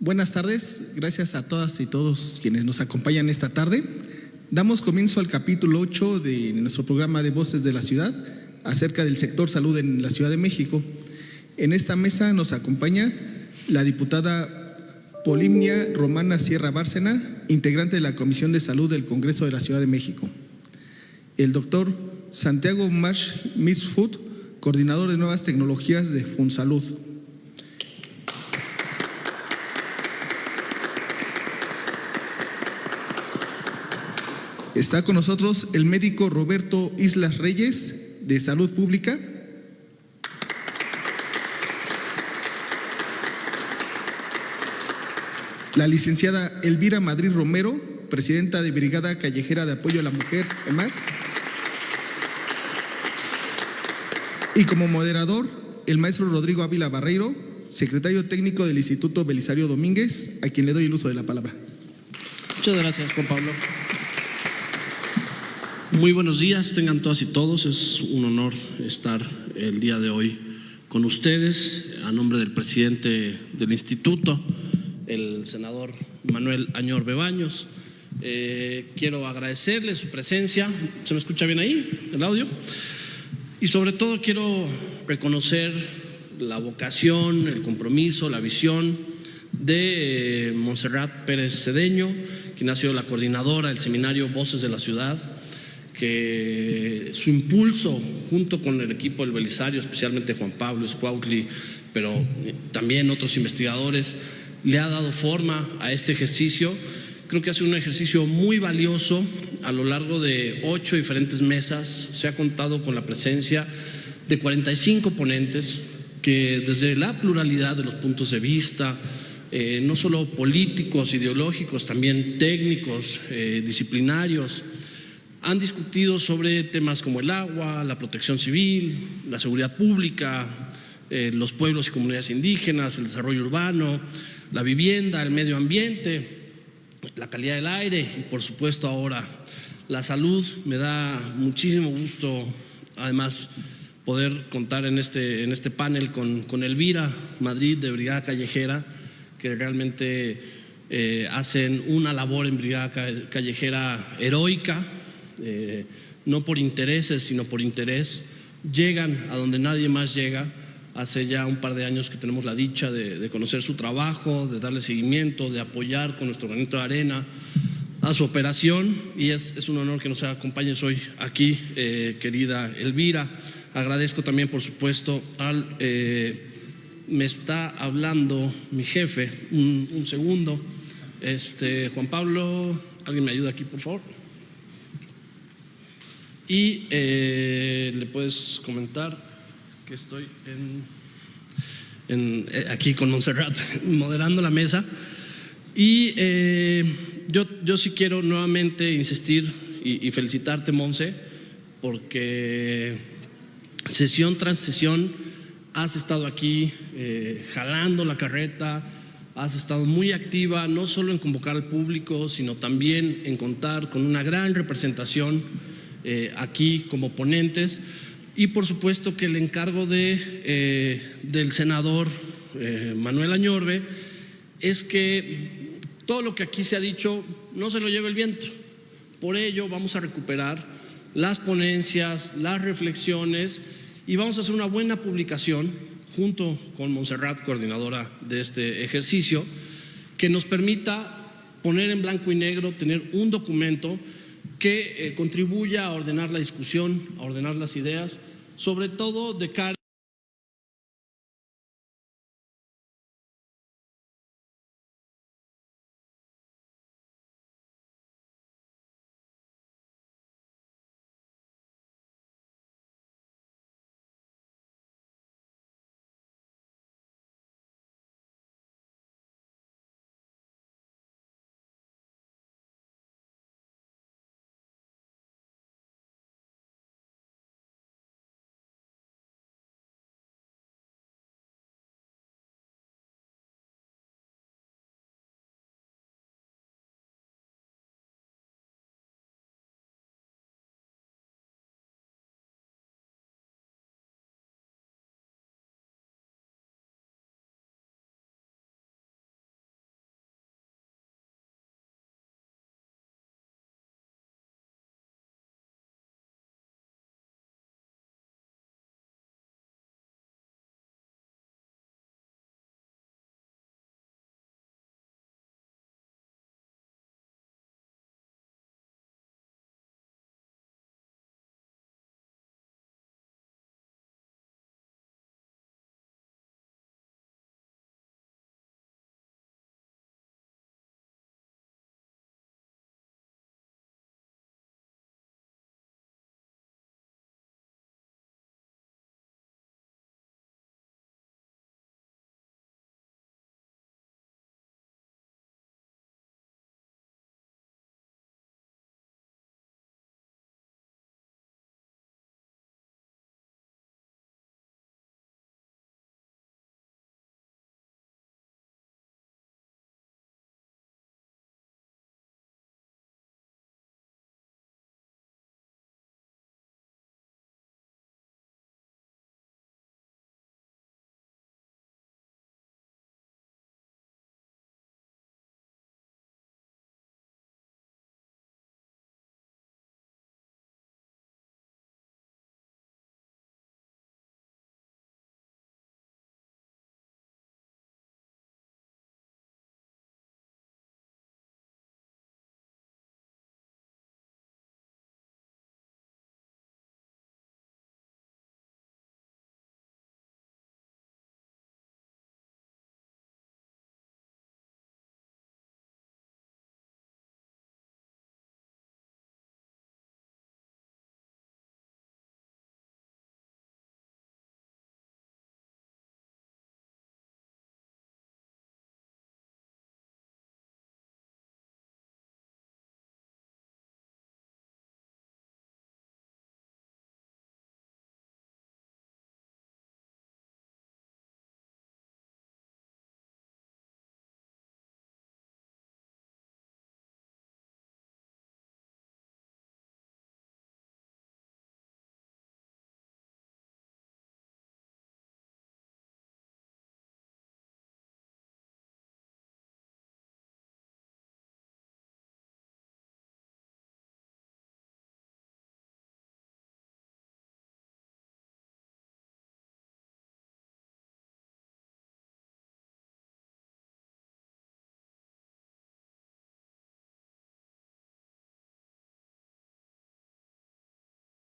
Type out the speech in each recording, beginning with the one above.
Buenas tardes, gracias a todas y todos quienes nos acompañan esta tarde. Damos comienzo al capítulo 8 de nuestro programa de Voces de la Ciudad acerca del sector salud en la Ciudad de México. En esta mesa nos acompaña la diputada Polimnia Romana Sierra Bárcena, integrante de la Comisión de Salud del Congreso de la Ciudad de México. El doctor Santiago Mash Misfood, coordinador de nuevas tecnologías de Funsalud. Está con nosotros el médico Roberto Islas Reyes, de Salud Pública. La licenciada Elvira Madrid Romero, presidenta de Brigada Callejera de Apoyo a la Mujer, EMAC. Y como moderador, el maestro Rodrigo Ávila Barreiro, secretario técnico del Instituto Belisario Domínguez, a quien le doy el uso de la palabra. Muchas gracias, Juan Pablo. Muy buenos días, tengan todas y todos. Es un honor estar el día de hoy con ustedes. A nombre del presidente del instituto, el senador Manuel Añorbe Baños, quiero agradecerle su presencia. ¿Se me escucha bien ahí el audio? Y sobre todo quiero reconocer la vocación, el compromiso, la visión de Montserrat Pérez Cedeño, quien ha sido la coordinadora del seminario Voces de la Ciudad, que su impulso junto con el equipo del Belisario, especialmente Juan Pablo Escuautli, pero también otros investigadores, le ha dado forma a este ejercicio. Creo que ha sido un ejercicio muy valioso. A lo largo de 8 diferentes mesas se ha contado con la presencia de 45 ponentes que desde la pluralidad de los puntos de vista, no solo políticos, ideológicos, también técnicos, disciplinarios, han discutido sobre temas como el agua, la protección civil, la seguridad pública, los pueblos y comunidades indígenas, el desarrollo urbano, la vivienda, el medio ambiente, la calidad del aire y, por supuesto, ahora la salud. Me da muchísimo gusto, además, poder contar en este panel con Elvira Madrid de Brigada Callejera, que realmente hacen una labor en Brigada Callejera heroica. No por intereses, sino por interés, llegan a donde nadie más llega. Hace ya un par de años que tenemos la dicha de conocer su trabajo, de darle seguimiento, de apoyar con nuestro granito de arena a su operación, y es un honor que nos acompañes hoy aquí, querida Elvira. Agradezco también, por supuesto, me está hablando mi jefe, un segundo, Juan Pablo, ¿alguien me ayuda aquí, por favor? Y le puedes comentar que estoy aquí con Montserrat moderando la mesa. Y yo sí quiero nuevamente insistir y felicitarte, Monse, porque sesión tras sesión has estado aquí jalando la carreta, has estado muy activa, no solo en convocar al público, sino también en contar con una gran representación aquí como ponentes. Y por supuesto que el encargo del senador Manuel Añorbe es que todo lo que aquí se ha dicho no se lo lleve el viento. Por ello vamos a recuperar las ponencias, las reflexiones, y vamos a hacer una buena publicación junto con Montserrat, coordinadora de este ejercicio, que nos permita poner en blanco y negro, tener un documento que contribuya a ordenar la discusión, a ordenar las ideas, sobre todo de cara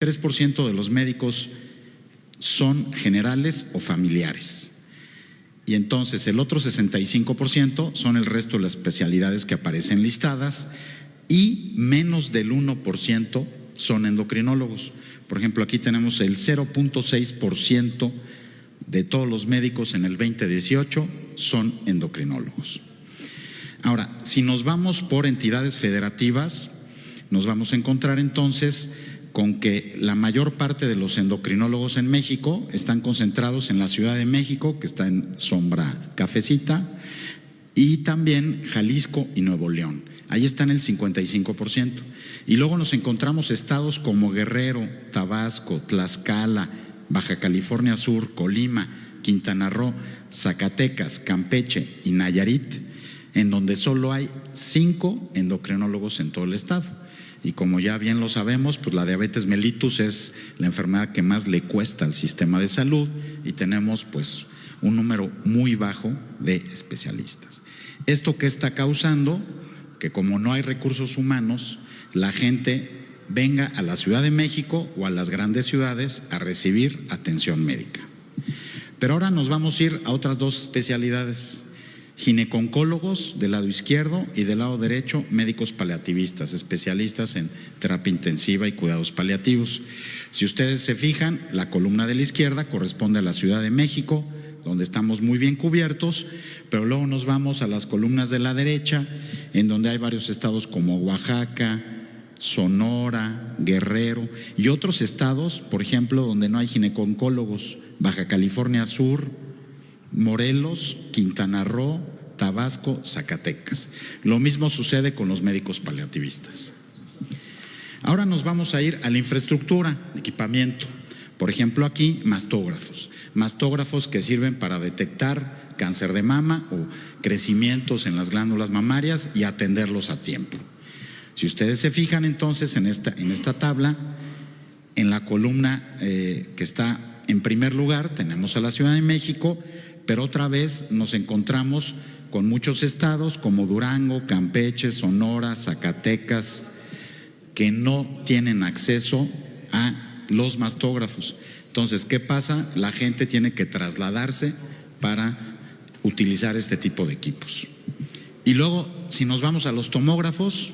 3% de los médicos son generales o familiares. Y entonces el otro 65% son el resto de las especialidades que aparecen listadas y menos del 1% son endocrinólogos. Por ejemplo, aquí tenemos el 0.6% de todos los médicos en el 2018 son endocrinólogos. Ahora, si nos vamos por entidades federativas, nos vamos a encontrar entonces con que la mayor parte de los endocrinólogos en México están concentrados en la Ciudad de México, que está en sombra cafecita, y también Jalisco y Nuevo León. Ahí están el 55%. Y luego nos encontramos estados como Guerrero, Tabasco, Tlaxcala, Baja California Sur, Colima, Quintana Roo, Zacatecas, Campeche y Nayarit, en donde solo hay 5 endocrinólogos en todo el estado. Y como ya bien lo sabemos, pues la diabetes mellitus es la enfermedad que más le cuesta al sistema de salud y tenemos pues un número muy bajo de especialistas. ¿Esto qué está causando? Que como no hay recursos humanos, la gente venga a la Ciudad de México o a las grandes ciudades a recibir atención médica. Pero ahora nos vamos a ir a otras 2 especialidades. Gineco-oncólogos del lado izquierdo y del lado derecho médicos paliativistas, especialistas en terapia intensiva y cuidados paliativos. Si ustedes se fijan, la columna de la izquierda corresponde a la Ciudad de México, donde estamos muy bien cubiertos, pero luego nos vamos a las columnas de la derecha, en donde hay varios estados como Oaxaca, Sonora, Guerrero y otros estados, por ejemplo, donde no hay gineco-oncólogos, Baja California Sur, Morelos, Quintana Roo, Tabasco, Zacatecas. Lo mismo sucede con los médicos paliativistas. Ahora nos vamos a ir a la infraestructura, equipamiento. Por ejemplo, aquí mastógrafos que sirven para detectar cáncer de mama o crecimientos en las glándulas mamarias y atenderlos a tiempo. Si ustedes se fijan entonces en esta tabla, en la columna que está en primer lugar tenemos a la Ciudad de México, pero otra vez nos encontramos con muchos estados como Durango, Campeche, Sonora, Zacatecas, que no tienen acceso a los mastógrafos. Entonces, ¿qué pasa? La gente tiene que trasladarse para utilizar este tipo de equipos. Y luego, si nos vamos a los tomógrafos,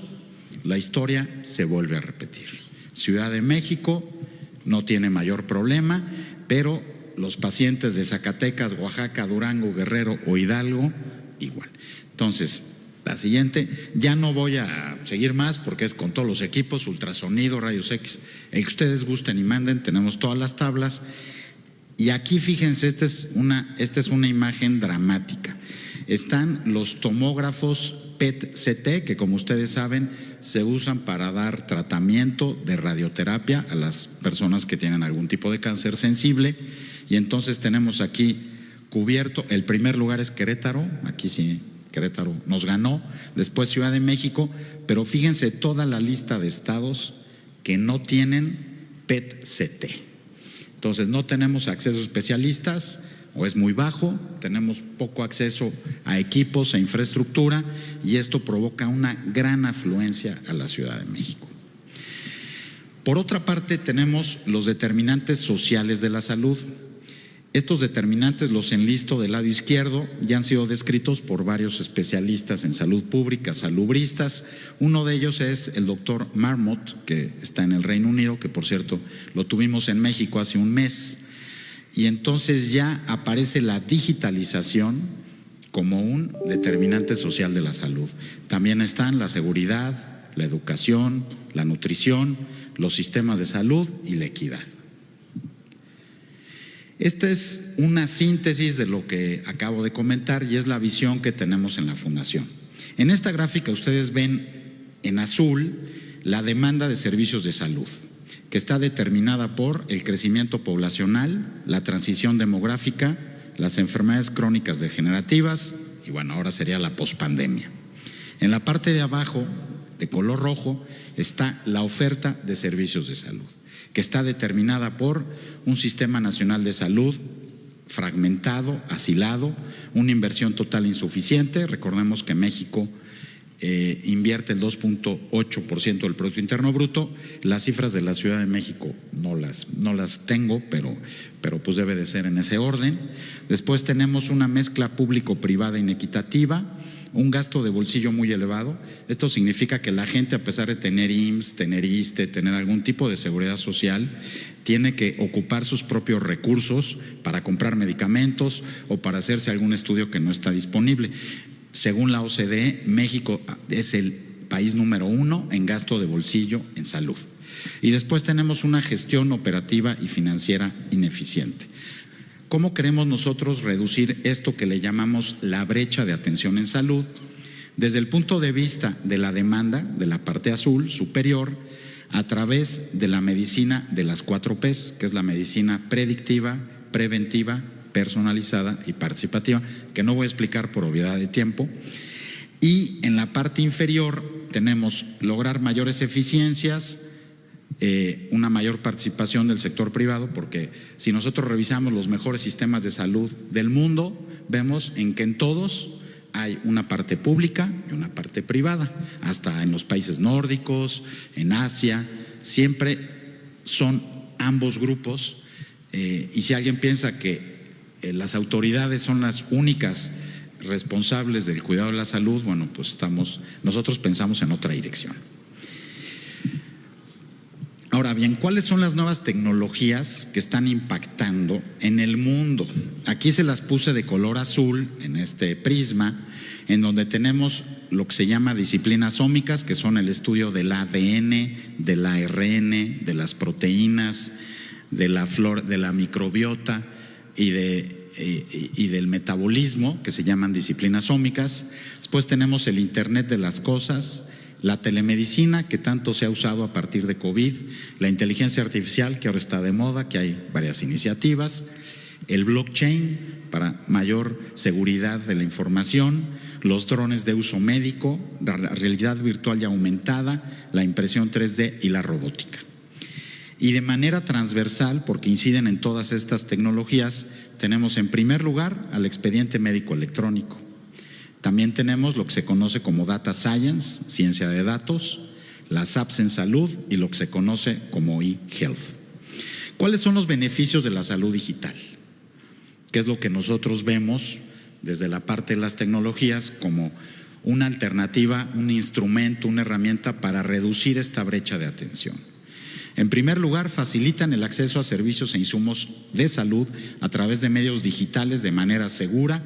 la historia se vuelve a repetir. Ciudad de México no tiene mayor problema, pero los pacientes de Zacatecas, Oaxaca, Durango, Guerrero o Hidalgo, igual. Entonces, la siguiente, ya no voy a seguir más porque es con todos los equipos, ultrasonido, rayos X, el que ustedes gusten y manden, tenemos todas las tablas. Y aquí fíjense, esta es una imagen dramática. Están los tomógrafos PET-CT, que como ustedes saben, se usan para dar tratamiento de radioterapia a las personas que tienen algún tipo de cáncer sensible. Y entonces tenemos aquí cubierto, el primer lugar es Querétaro, aquí sí, Querétaro nos ganó, después Ciudad de México, pero fíjense toda la lista de estados que no tienen PET-CT. Entonces no tenemos acceso a especialistas o es muy bajo, tenemos poco acceso a equipos, a infraestructura y esto provoca una gran afluencia a la Ciudad de México. Por otra parte tenemos los determinantes sociales de la salud. Estos determinantes los enlisto del lado izquierdo, ya han sido descritos por varios especialistas en salud pública, salubristas. Uno de ellos es el doctor Marmot, que está en el Reino Unido, que por cierto lo tuvimos en México hace un mes. Y entonces ya aparece la digitalización como un determinante social de la salud. También están la seguridad, la educación, la nutrición, los sistemas de salud y la equidad. Esta es una síntesis de lo que acabo de comentar y es la visión que tenemos en la Fundación. En esta gráfica ustedes ven en azul la demanda de servicios de salud, que está determinada por el crecimiento poblacional, la transición demográfica, las enfermedades crónicas degenerativas y bueno, ahora sería la pospandemia. En la parte de abajo, de color rojo, está la oferta de servicios de salud, que está determinada por un sistema nacional de salud fragmentado, asilado, una inversión total insuficiente. Recordemos que México invierte el 2.8% del Producto Interno Bruto. Las cifras de la Ciudad de México no las tengo, pero pues debe de ser en ese orden. Después tenemos una mezcla público-privada inequitativa, un gasto de bolsillo muy elevado. Esto significa que la gente, a pesar de tener IMSS, tener ISSSTE, tener algún tipo de seguridad social, tiene que ocupar sus propios recursos para comprar medicamentos o para hacerse algún estudio que no está disponible. Según la OCDE, México es el país número 1 en gasto de bolsillo en salud. Y después tenemos una gestión operativa y financiera ineficiente. ¿Cómo queremos nosotros reducir esto que le llamamos la brecha de atención en salud? Desde el punto de vista de la demanda, de la parte azul superior, a través de la medicina de las 4 Ps, que es la medicina predictiva, preventiva, personalizada y participativa, que no voy a explicar por obviedad de tiempo. Y en la parte inferior tenemos lograr mayores eficiencias, una mayor participación del sector privado, porque si nosotros revisamos los mejores sistemas de salud del mundo, vemos en que en todos hay una parte pública y una parte privada, hasta en los países nórdicos, en Asia, siempre son ambos grupos. Y si alguien piensa que las autoridades son las únicas responsables del cuidado de la salud, bueno, pues nosotros pensamos en otra dirección. Ahora bien, ¿cuáles son las nuevas tecnologías que están impactando en el mundo? Aquí se las puse de color azul en este prisma, en donde tenemos lo que se llama disciplinas ómicas, que son el estudio del ADN, del ARN, de las proteínas, de la microbiota y del metabolismo, que se llaman disciplinas ómicas. Después tenemos el Internet de las cosas, la telemedicina, que tanto se ha usado a partir de COVID, la inteligencia artificial, que ahora está de moda, que hay varias iniciativas, el blockchain para mayor seguridad de la información, los drones de uso médico, la realidad virtual y aumentada, la impresión 3D y la robótica. Y de manera transversal, porque inciden en todas estas tecnologías, tenemos en primer lugar al expediente médico electrónico. También tenemos lo que se conoce como data science, ciencia de datos, las apps en salud y lo que se conoce como e-health. ¿Cuáles son los beneficios de la salud digital? ¿Qué es lo que nosotros vemos desde la parte de las tecnologías como una alternativa, un instrumento, una herramienta para reducir esta brecha de atención? En primer lugar, facilitan el acceso a servicios e insumos de salud a través de medios digitales de manera segura,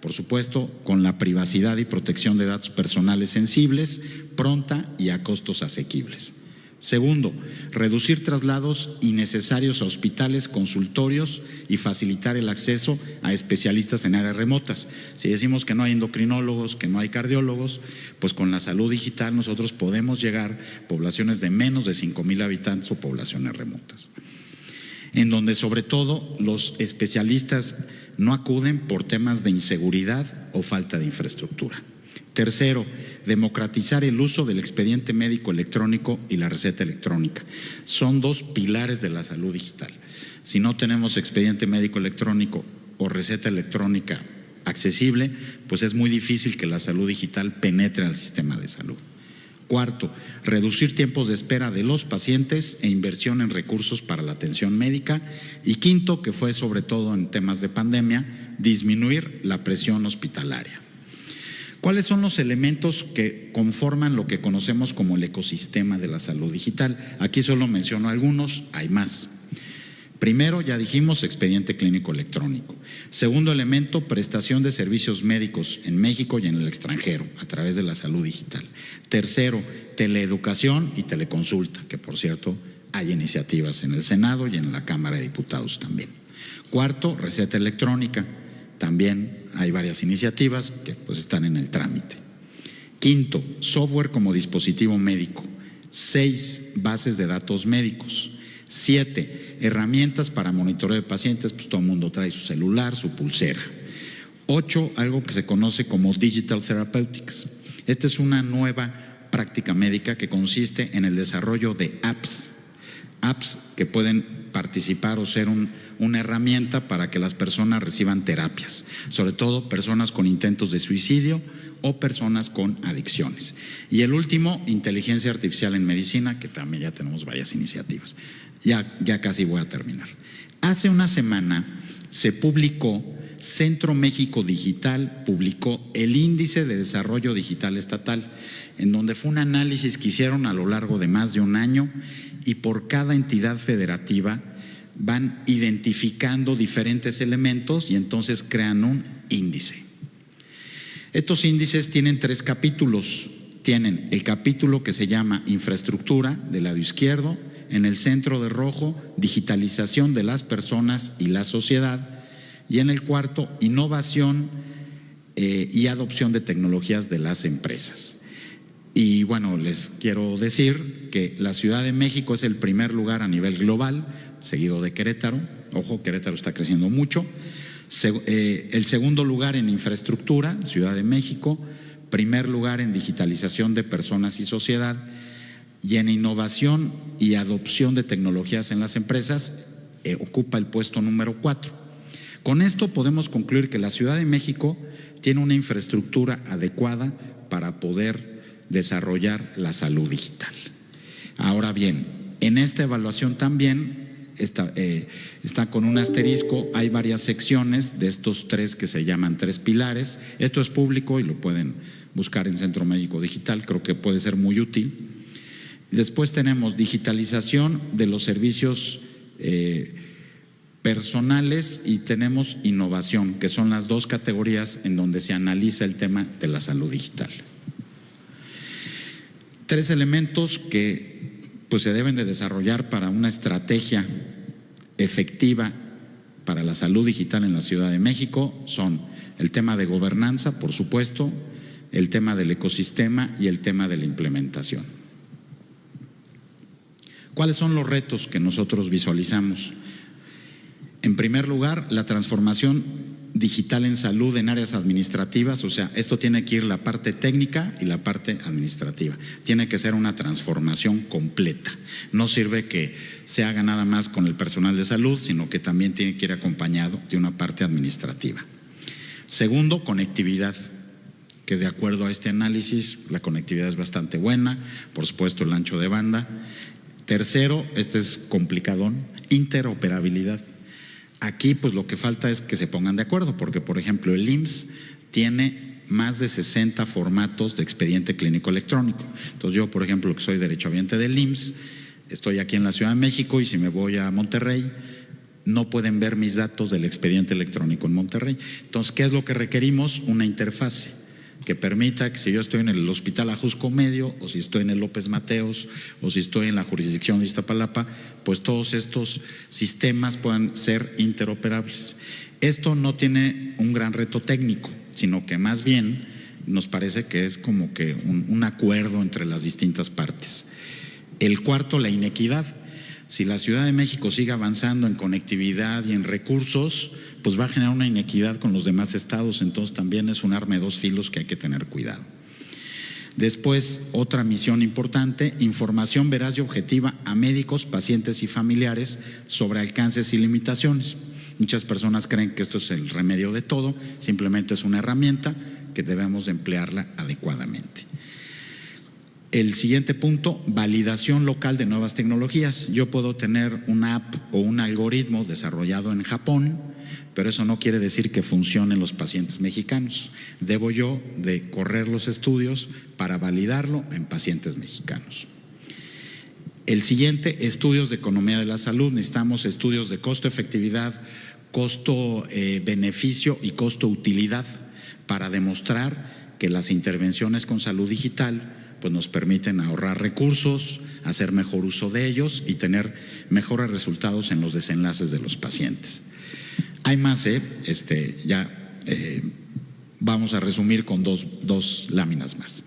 por supuesto, con la privacidad y protección de datos personales sensibles, pronta y a costos asequibles. Segundo, reducir traslados innecesarios a hospitales, consultorios y facilitar el acceso a especialistas en áreas remotas. Si decimos que no hay endocrinólogos, que no hay cardiólogos, pues con la salud digital nosotros podemos llegar a poblaciones de menos de 5,000 habitantes o poblaciones remotas, en donde sobre todo los especialistas no acuden por temas de inseguridad o falta de infraestructura. Tercero, democratizar el uso del expediente médico electrónico y la receta electrónica. Son 2 pilares de la salud digital. Si no tenemos expediente médico electrónico o receta electrónica accesible, pues es muy difícil que la salud digital penetre al sistema de salud. Cuarto, reducir tiempos de espera de los pacientes e inversión en recursos para la atención médica. Y quinto, que fue sobre todo en temas de pandemia, disminuir la presión hospitalaria. ¿Cuáles son los elementos que conforman lo que conocemos como el ecosistema de la salud digital? Aquí solo menciono algunos, hay más. Primero, ya dijimos, expediente clínico electrónico. Segundo elemento, prestación de servicios médicos en México y en el extranjero a través de la salud digital. Tercero, teleeducación y teleconsulta, que por cierto hay iniciativas en el Senado y en la Cámara de Diputados también. Cuarto, receta electrónica. También hay varias iniciativas que pues están en el trámite. Quinto, software como dispositivo médico. 6, bases de datos médicos. 7, herramientas para monitoreo de pacientes, pues todo el mundo trae su celular, su pulsera. 8, algo que se conoce como Digital Therapeutics. Esta es una nueva práctica médica que consiste en el desarrollo de apps que pueden participar o ser una herramienta para que las personas reciban terapias, sobre todo personas con intentos de suicidio o personas con adicciones. Y el último, inteligencia artificial en medicina, que también ya tenemos varias iniciativas. Ya casi voy a terminar. Hace una semana se publicó, Centro México Digital publicó el Índice de Desarrollo Digital Estatal, en donde fue un análisis que hicieron a lo largo de más de un año y por cada entidad federativa van identificando diferentes elementos y entonces crean un índice. Estos índices tienen 3 capítulos. Tienen el capítulo que se llama Infraestructura, del lado izquierdo, en el centro de rojo, Digitalización de las personas y la sociedad, y en el cuarto, Innovación y adopción de tecnologías de las empresas. Y bueno, les quiero decir que la Ciudad de México es el primer lugar a nivel global, seguido de Querétaro. Ojo, Querétaro está creciendo mucho. El segundo lugar en infraestructura, Ciudad de México. Primer lugar en digitalización de personas y sociedad. Y en innovación y adopción de tecnologías en las empresas, ocupa el puesto número 4. Con esto podemos concluir que la Ciudad de México tiene una infraestructura adecuada para poder desarrollar la salud digital. Ahora bien, en esta evaluación también está con un asterisco, hay varias secciones de estos 3 que se llaman 3 pilares. Esto es público y lo pueden buscar en Centro Médico Digital, creo que puede ser muy útil. Después tenemos digitalización de los servicios personales y tenemos innovación, que son las 2 categorías en donde se analiza el tema de la salud digital. 3 elementos que pues se deben de desarrollar para una estrategia efectiva para la salud digital en la Ciudad de México son el tema de gobernanza, por supuesto, el tema del ecosistema y el tema de la implementación. ¿Cuáles son los retos que nosotros visualizamos? En primer lugar, la transformación digital en salud en áreas administrativas, o sea, esto tiene que ir la parte técnica y la parte administrativa. Tiene que ser una transformación completa. No sirve que se haga nada más con el personal de salud, sino que también tiene que ir acompañado de una parte administrativa. Segundo, conectividad, que de acuerdo a este análisis, la conectividad es bastante buena, por supuesto el ancho de banda. Tercero, este es complicadón, interoperabilidad. Aquí pues lo que falta es que se pongan de acuerdo, porque por ejemplo el IMSS tiene más de 60 formatos de expediente clínico electrónico. Entonces yo, por ejemplo, que soy derechohabiente del IMSS, estoy aquí en la Ciudad de México y si me voy a Monterrey, no pueden ver mis datos del expediente electrónico en Monterrey. Entonces, ¿qué es lo que requerimos? Una interfase que permita que si yo estoy en el Hospital Ajusco Medio, o si estoy en el López Mateos, o si estoy en la jurisdicción de Iztapalapa, pues todos estos sistemas puedan ser interoperables. Esto no tiene un gran reto técnico, sino que más bien nos parece que es como que un acuerdo entre las distintas partes. El cuarto, la inequidad. Si la Ciudad de México sigue avanzando en conectividad y en recursos, pues va a generar una inequidad con los demás estados, entonces también es un arma de 2 filos que hay que tener cuidado. Después, otra misión importante, información veraz y objetiva a médicos, pacientes y familiares sobre alcances y limitaciones. Muchas personas creen que esto es el remedio de todo, simplemente es una herramienta que debemos de emplearla adecuadamente. El siguiente punto, validación local de nuevas tecnologías. Yo puedo tener una app o un algoritmo desarrollado en Japón, pero eso no quiere decir que funcione en los pacientes mexicanos. Debo yo de correr los estudios para validarlo en pacientes mexicanos. El siguiente, estudios de economía de la salud. Necesitamos estudios de costo-efectividad, costo-beneficio y costo-utilidad para demostrar que las intervenciones con salud digital pues nos permiten ahorrar recursos, hacer mejor uso de ellos y tener mejores resultados en los desenlaces de los pacientes. Hay más, vamos a resumir con dos láminas más.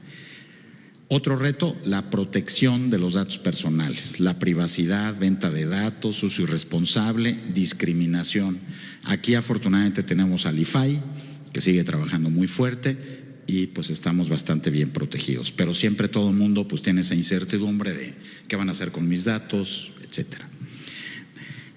Otro reto, la protección de los datos personales, la privacidad, venta de datos, uso irresponsable, discriminación. Aquí afortunadamente tenemos al IFAI, que sigue trabajando muy fuerte, y pues estamos bastante bien protegidos, pero siempre todo el mundo pues tiene esa incertidumbre de qué van a hacer con mis datos, etcétera.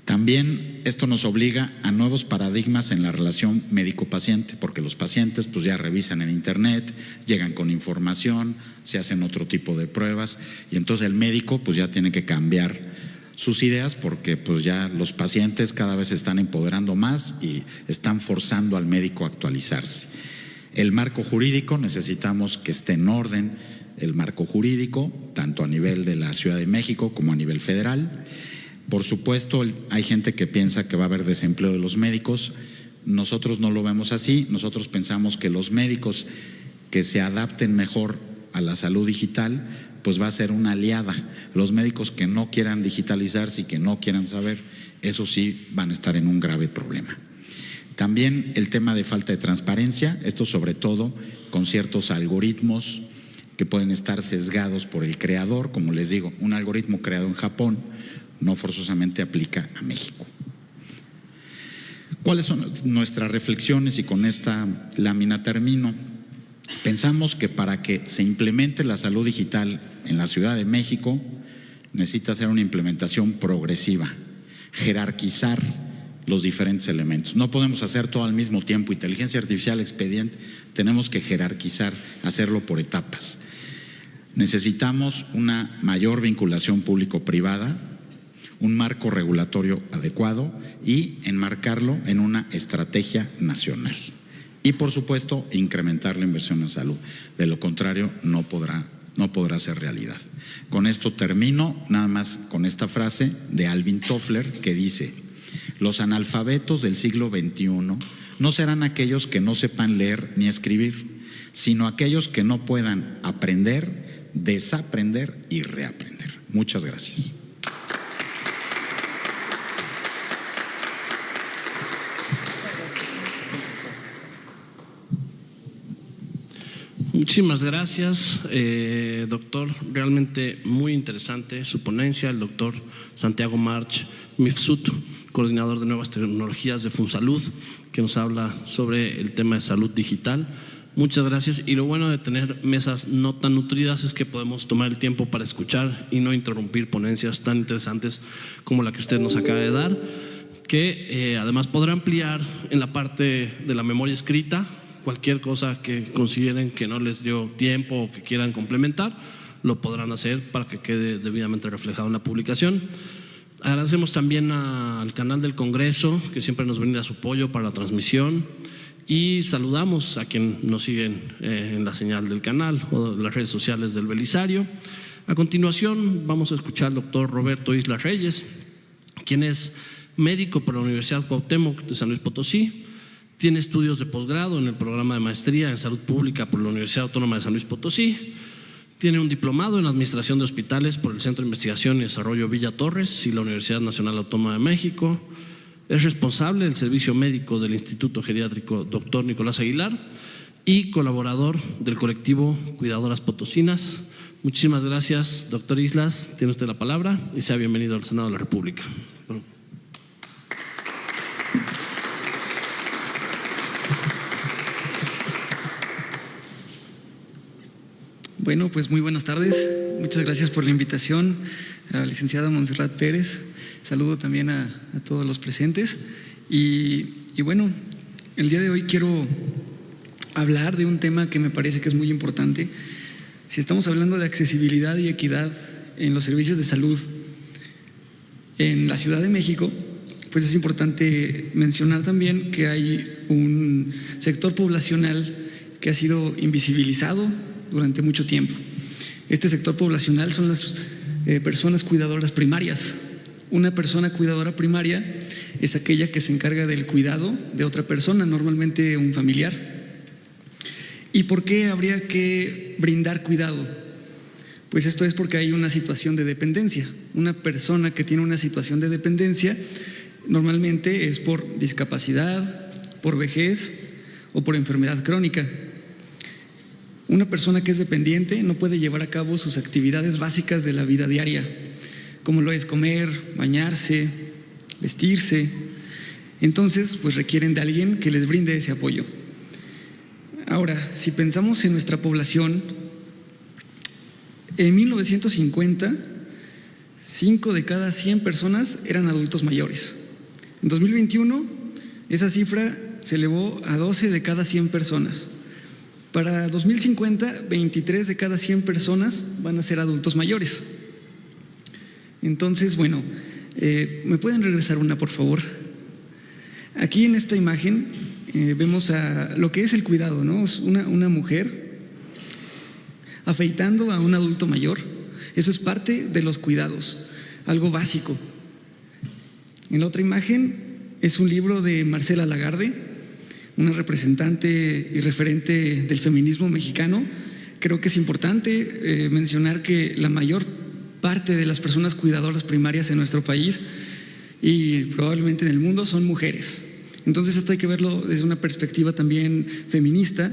También esto nos obliga a nuevos paradigmas en la relación médico-paciente, porque los pacientes pues ya revisan en internet, llegan con información, se hacen otro tipo de pruebas y entonces el médico pues ya tiene que cambiar sus ideas porque pues ya los pacientes cada vez se están empoderando más y están forzando al médico a actualizarse. El marco jurídico, necesitamos que esté en orden el marco jurídico, tanto a nivel de la Ciudad de México como a nivel federal. Por supuesto, hay gente que piensa que va a haber desempleo de los médicos. Nosotros no lo vemos así. Nosotros pensamos que los médicos que se adapten mejor a la salud digital, pues va a ser una aliada. Los médicos que no quieran digitalizarse y que no quieran saber, eso sí van a estar en un grave problema. También el tema de falta de transparencia, esto sobre todo con ciertos algoritmos que pueden estar sesgados por el creador. Como les digo, un algoritmo creado en Japón no forzosamente aplica a México. ¿Cuáles son nuestras reflexiones? Y con esta lámina termino. Pensamos que para que se implemente la salud digital en la Ciudad de México, necesita ser una implementación progresiva, jerarquizar los diferentes elementos. No podemos hacer todo al mismo tiempo, inteligencia artificial, expediente, tenemos que jerarquizar, hacerlo por etapas. Necesitamos una mayor vinculación público-privada, un marco regulatorio adecuado y enmarcarlo en una estrategia nacional. Y, por supuesto, incrementar la inversión en salud. De lo contrario, no podrá ser realidad. Con esto termino, nada más con esta frase de Alvin Toffler que dice: los analfabetos del siglo XXI no serán aquellos que no sepan leer ni escribir, sino aquellos que no puedan aprender, desaprender y reaprender. Muchas gracias. Muchísimas gracias, doctor. Realmente muy interesante su ponencia. El doctor Santiago March Mifsud, coordinador de nuevas tecnologías de Funsalud, que nos habla sobre el tema de salud digital. Muchas gracias. Y lo bueno de tener mesas no tan nutridas es que podemos tomar el tiempo para escuchar y no interrumpir ponencias tan interesantes como la que usted nos acaba de dar, que además podrá ampliar en la parte de la memoria escrita. Cualquier cosa que consideren que no les dio tiempo o que quieran complementar, lo podrán hacer para que quede debidamente reflejado en la publicación. Agradecemos también al canal del Congreso, que siempre nos brinda su apoyo para la transmisión, y saludamos a quienes nos siguen en la señal del canal o las redes sociales del Belisario. A continuación vamos a escuchar al doctor Roberto Islas Reyes, quien es médico por la Universidad Cuauhtémoc de San Luis Potosí. Tiene estudios de posgrado en el programa de maestría en salud pública por la Universidad Autónoma de San Luis Potosí. Tiene un diplomado en administración de hospitales por el Centro de Investigación y Desarrollo Villa Torres y la Universidad Nacional Autónoma de México. Es responsable del servicio médico del Instituto Geriátrico Dr. Nicolás Aguilar y colaborador del colectivo Cuidadoras Potosinas. Muchísimas gracias, doctor Islas. Tiene usted la palabra y sea bienvenido al Senado de la República. Bueno, pues muy buenas tardes. Muchas gracias por la invitación a la licenciada Montserrat Pérez. Saludo también a todos los presentes. Y bueno, el día de hoy quiero hablar de un tema que me parece que es muy importante. Si estamos hablando de accesibilidad y equidad en los servicios de salud en la Ciudad de México, pues es importante mencionar también que hay un sector poblacional que ha sido invisibilizado durante mucho tiempo. Este sector poblacional son las personas cuidadoras primarias. Una persona cuidadora primaria es aquella que se encarga del cuidado de otra persona, normalmente un familiar. ¿Y por qué habría que brindar cuidado? Pues esto es porque hay una situación de dependencia. Una persona que tiene una situación de dependencia normalmente es por discapacidad, por vejez o por enfermedad crónica. Una persona que es dependiente no puede llevar a cabo sus actividades básicas de la vida diaria, como lo es comer, bañarse, vestirse. Entonces, pues requieren de alguien que les brinde ese apoyo. Ahora, si pensamos en nuestra población, en 1950 5 de cada 100 personas eran adultos mayores. En 2021, esa cifra se elevó a 12 de cada 100 personas. Para 2050, 23 de cada 100 personas van a ser adultos mayores. Entonces, bueno, ¿me pueden regresar una, por favor? Aquí en esta imagen vemos a lo que es el cuidado, ¿no? Es una mujer afeitando a un adulto mayor. Eso es parte de los cuidados, algo básico. En la otra imagen es un libro de Marcela Lagarde, una representante y referente del feminismo mexicano. Creo que es importante mencionar que la mayor parte de las personas cuidadoras primarias en nuestro país y probablemente en el mundo son mujeres. Entonces esto hay que verlo desde una perspectiva también feminista.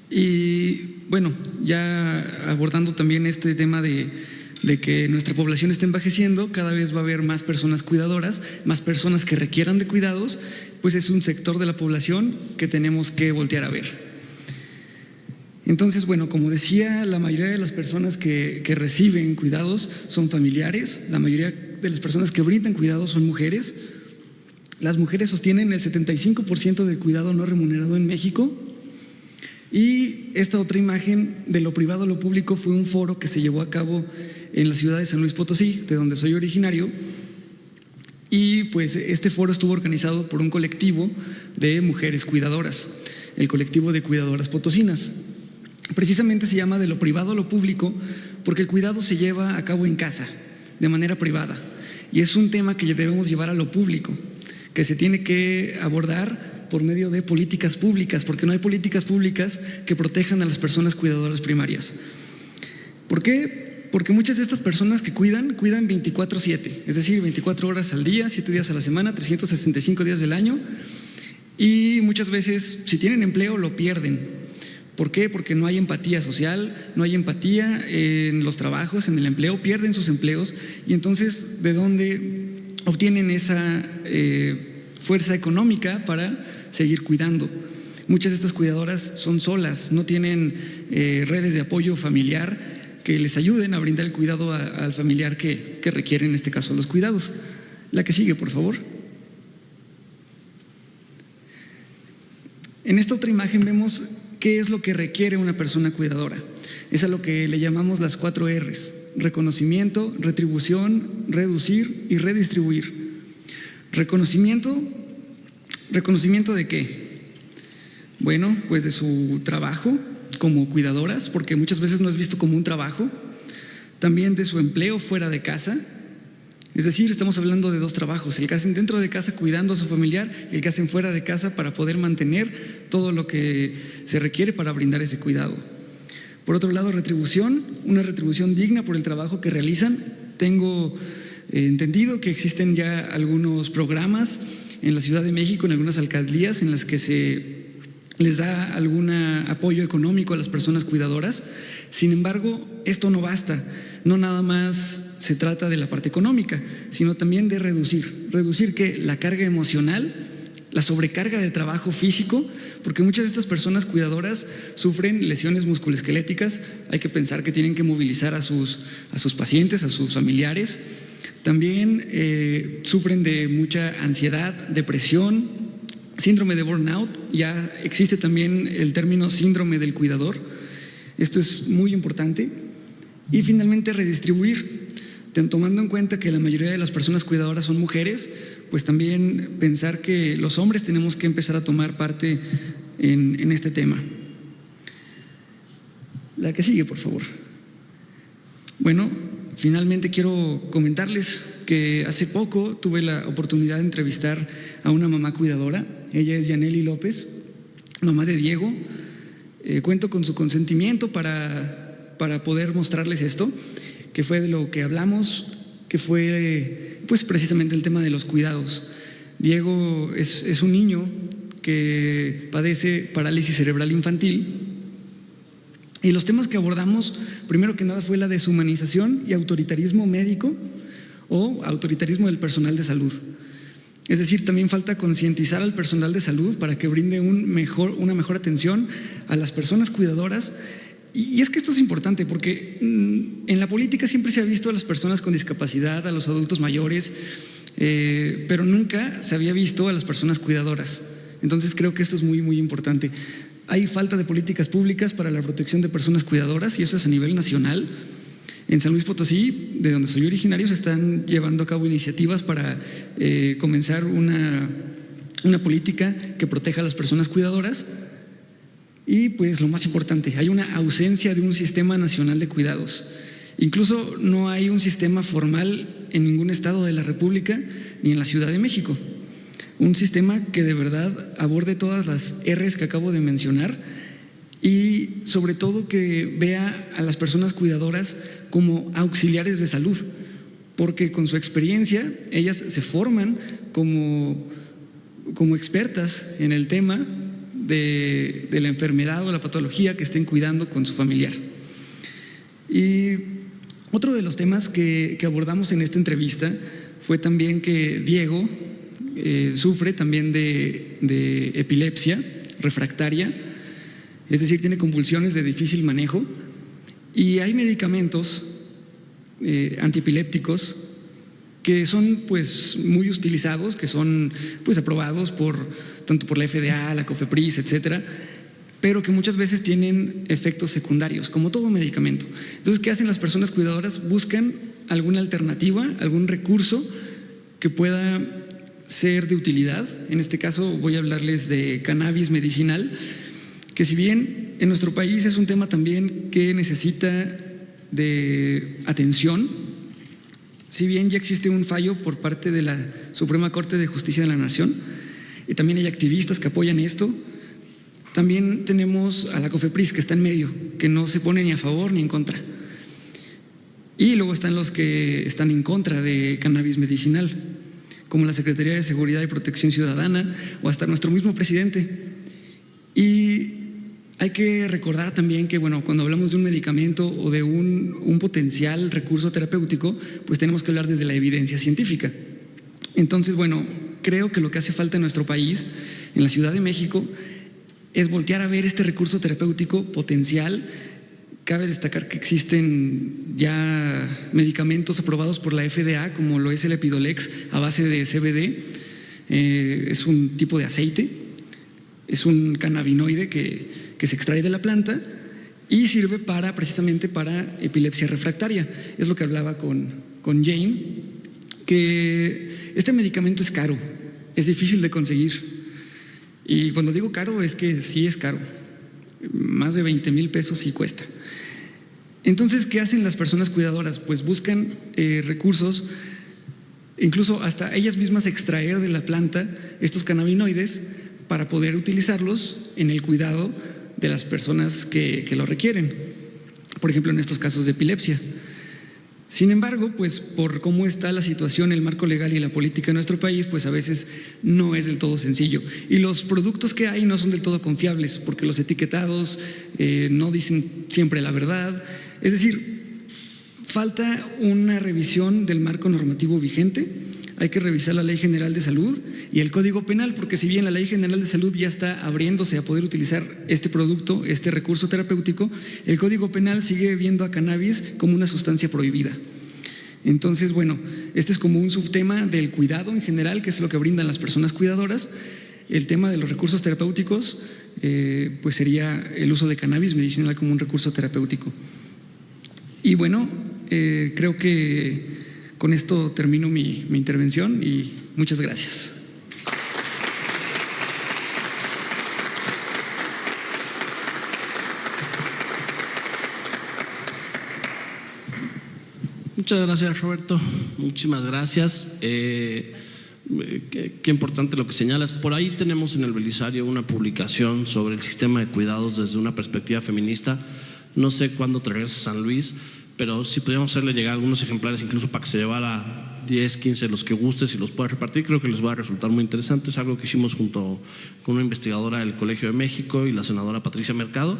Y bueno, ya abordando también este tema de que nuestra población está envejeciendo, cada vez va a haber más personas cuidadoras, más personas que requieran de cuidados, pues es un sector de la población que tenemos que voltear a ver. Entonces, bueno, como decía, la mayoría de las personas que reciben cuidados son familiares, la mayoría de las personas que brindan cuidados son mujeres. Las mujeres sostienen el 75% del cuidado no remunerado en México. Y esta otra imagen de lo privado a lo público fue un foro que se llevó a cabo en la ciudad de San Luis Potosí, de donde soy originario. Y pues este foro estuvo organizado por un colectivo de mujeres cuidadoras, el colectivo de cuidadoras potosinas. Precisamente se llama de lo privado a lo público porque el cuidado se lleva a cabo en casa, de manera privada. Y es un tema que debemos llevar a lo público, que se tiene que abordar por medio de políticas públicas, porque no hay políticas públicas que protejan a las personas cuidadoras primarias. ¿Por qué? Porque muchas de estas personas que cuidan 24/7, es decir, 24 horas al día, 7 días a la semana, 365 días del año, y muchas veces, si tienen empleo, lo pierden. ¿Por qué? Porque no hay empatía social, no hay empatía en los trabajos, en el empleo, pierden sus empleos, y entonces, ¿de dónde obtienen esa fuerza económica para seguir cuidando? Muchas de estas cuidadoras son solas, no tienen redes de apoyo familiar que les ayuden a brindar el cuidado al familiar que requiere, en este caso, los cuidados. La que sigue, por favor. En esta otra imagen vemos qué es lo que requiere una persona cuidadora. Es a lo que le llamamos las 4 R's: reconocimiento, retribución, reducir y redistribuir. ¿Reconocimiento de qué? Bueno, pues de su trabajo como cuidadoras, porque muchas veces no es visto como un trabajo. También de su empleo fuera de casa. Es decir, estamos hablando de 2 trabajos: el que hacen dentro de casa cuidando a su familiar y el que hacen fuera de casa para poder mantener todo lo que se requiere para brindar ese cuidado. Por otro lado, retribución, una retribución digna por el trabajo que realizan. Tengo entendido que existen ya algunos programas en la Ciudad de México, en algunas alcaldías, en las que se les da algún apoyo económico a las personas cuidadoras. Sin embargo, esto no basta. No nada más se trata de la parte económica, sino también de reducir que la carga emocional, la sobrecarga de trabajo físico, porque muchas de estas personas cuidadoras sufren lesiones musculoesqueléticas. Hay que pensar que tienen que movilizar a sus pacientes, a sus familiares. También sufren de mucha ansiedad, depresión, síndrome de burnout. Ya existe también el término síndrome del cuidador. Esto es muy importante. Y finalmente, redistribuir. Tomando en cuenta que la mayoría de las personas cuidadoras son mujeres, pues también pensar que los hombres tenemos que empezar a tomar parte en este tema. La que sigue, por favor. Bueno, finalmente quiero comentarles que hace poco tuve la oportunidad de entrevistar a una mamá cuidadora. Ella es Yaneli López, mamá de Diego. Cuento con su consentimiento para poder mostrarles esto, que fue de lo que hablamos, que fue pues precisamente el tema de los cuidados. Diego es un niño que padece parálisis cerebral infantil, y los temas que abordamos, primero que nada, fue la deshumanización y autoritarismo médico o autoritarismo del personal de salud. Es decir, también falta concientizar al personal de salud para que brinde una mejor atención a las personas cuidadoras Y es que esto es importante porque en la política siempre se ha visto a las personas con discapacidad, a los adultos mayores, pero nunca se había visto a las personas cuidadoras. Entonces creo que esto es muy, muy importante. Hay falta de políticas públicas para la protección de personas cuidadoras y eso es a nivel nacional. En San Luis Potosí, de donde soy originario, se están llevando a cabo iniciativas para comenzar una política que proteja a las personas cuidadoras. Y pues lo más importante, hay una ausencia de un sistema nacional de cuidados. Incluso no hay un sistema formal en ningún estado de la República ni en la Ciudad de México. Un sistema que de verdad aborde todas las R's que acabo de mencionar y sobre todo que vea a las personas cuidadoras como auxiliares de salud, porque con su experiencia ellas se forman como expertas en el tema de la enfermedad o la patología que estén cuidando con su familiar. Y otro de los temas que abordamos en esta entrevista fue también que Diego sufre también de epilepsia refractaria, es decir, tiene convulsiones de difícil manejo y hay medicamentos antiepilépticos que son pues muy utilizados, que son pues aprobados tanto por la FDA, la COFEPRIS, etcétera, pero que muchas veces tienen efectos secundarios, como todo medicamento. Entonces, ¿qué hacen las personas cuidadoras? Buscan alguna alternativa, algún recurso que pueda ser de utilidad. En este caso voy a hablarles de cannabis medicinal, que si bien en nuestro país es un tema también que necesita de atención, si bien ya existe un fallo por parte de la Suprema Corte de Justicia de la Nación y también hay activistas que apoyan esto, también tenemos a la COFEPRIS que está en medio, que no se pone ni a favor ni en contra. Y luego están los que están en contra de cannabis medicinal, como la Secretaría de Seguridad y Protección Ciudadana o hasta nuestro mismo presidente. Y hay que recordar también que, bueno, cuando hablamos de un medicamento o de un potencial recurso terapéutico, pues tenemos que hablar desde la evidencia científica. Entonces, bueno, creo que lo que hace falta en nuestro país, en la Ciudad de México, es voltear a ver este recurso terapéutico potencial. Cabe destacar que existen ya medicamentos aprobados por la FDA, como lo es el Epidolex a base de CBD. Es un tipo de aceite, es un cannabinoide que se extrae de la planta y sirve precisamente para epilepsia refractaria. Es lo que hablaba con Jane, que este medicamento es caro, es difícil de conseguir. Y cuando digo caro es que sí es caro, más de 20,000 pesos sí cuesta. Entonces, ¿qué hacen las personas cuidadoras? Pues buscan recursos, incluso hasta ellas mismas extraer de la planta estos cannabinoides para poder utilizarlos en el cuidado de las personas que lo requieren, por ejemplo en estos casos de epilepsia. Sin embargo, pues por cómo está la situación, el marco legal y la política en nuestro país, pues a veces no es del todo sencillo. Y los productos que hay no son del todo confiables, porque los etiquetados no dicen siempre la verdad. Es decir, falta una revisión del marco normativo vigente. Hay que revisar la Ley General de Salud y el Código Penal, porque si bien la Ley General de Salud ya está abriéndose a poder utilizar este producto, este recurso terapéutico, el Código Penal sigue viendo a cannabis como una sustancia prohibida. Entonces, bueno, este es como un subtema del cuidado en general, que es lo que brindan las personas cuidadoras. El tema de los recursos terapéuticos, pues sería el uso de cannabis medicinal como un recurso terapéutico. Y bueno, creo que con esto termino mi intervención y muchas gracias. Muchas gracias, Roberto. Muchísimas gracias. Qué importante lo que señalas. Por ahí tenemos en el Belisario una publicación sobre el sistema de cuidados desde una perspectiva feminista. No sé cuándo te regresas a San Luis, pero si pudiéramos hacerle llegar algunos ejemplares, incluso para que se llevara 10, 15, los que gustes y los puedas repartir, creo que les va a resultar muy interesante. Es algo que hicimos junto con una investigadora del Colegio de México y la senadora Patricia Mercado,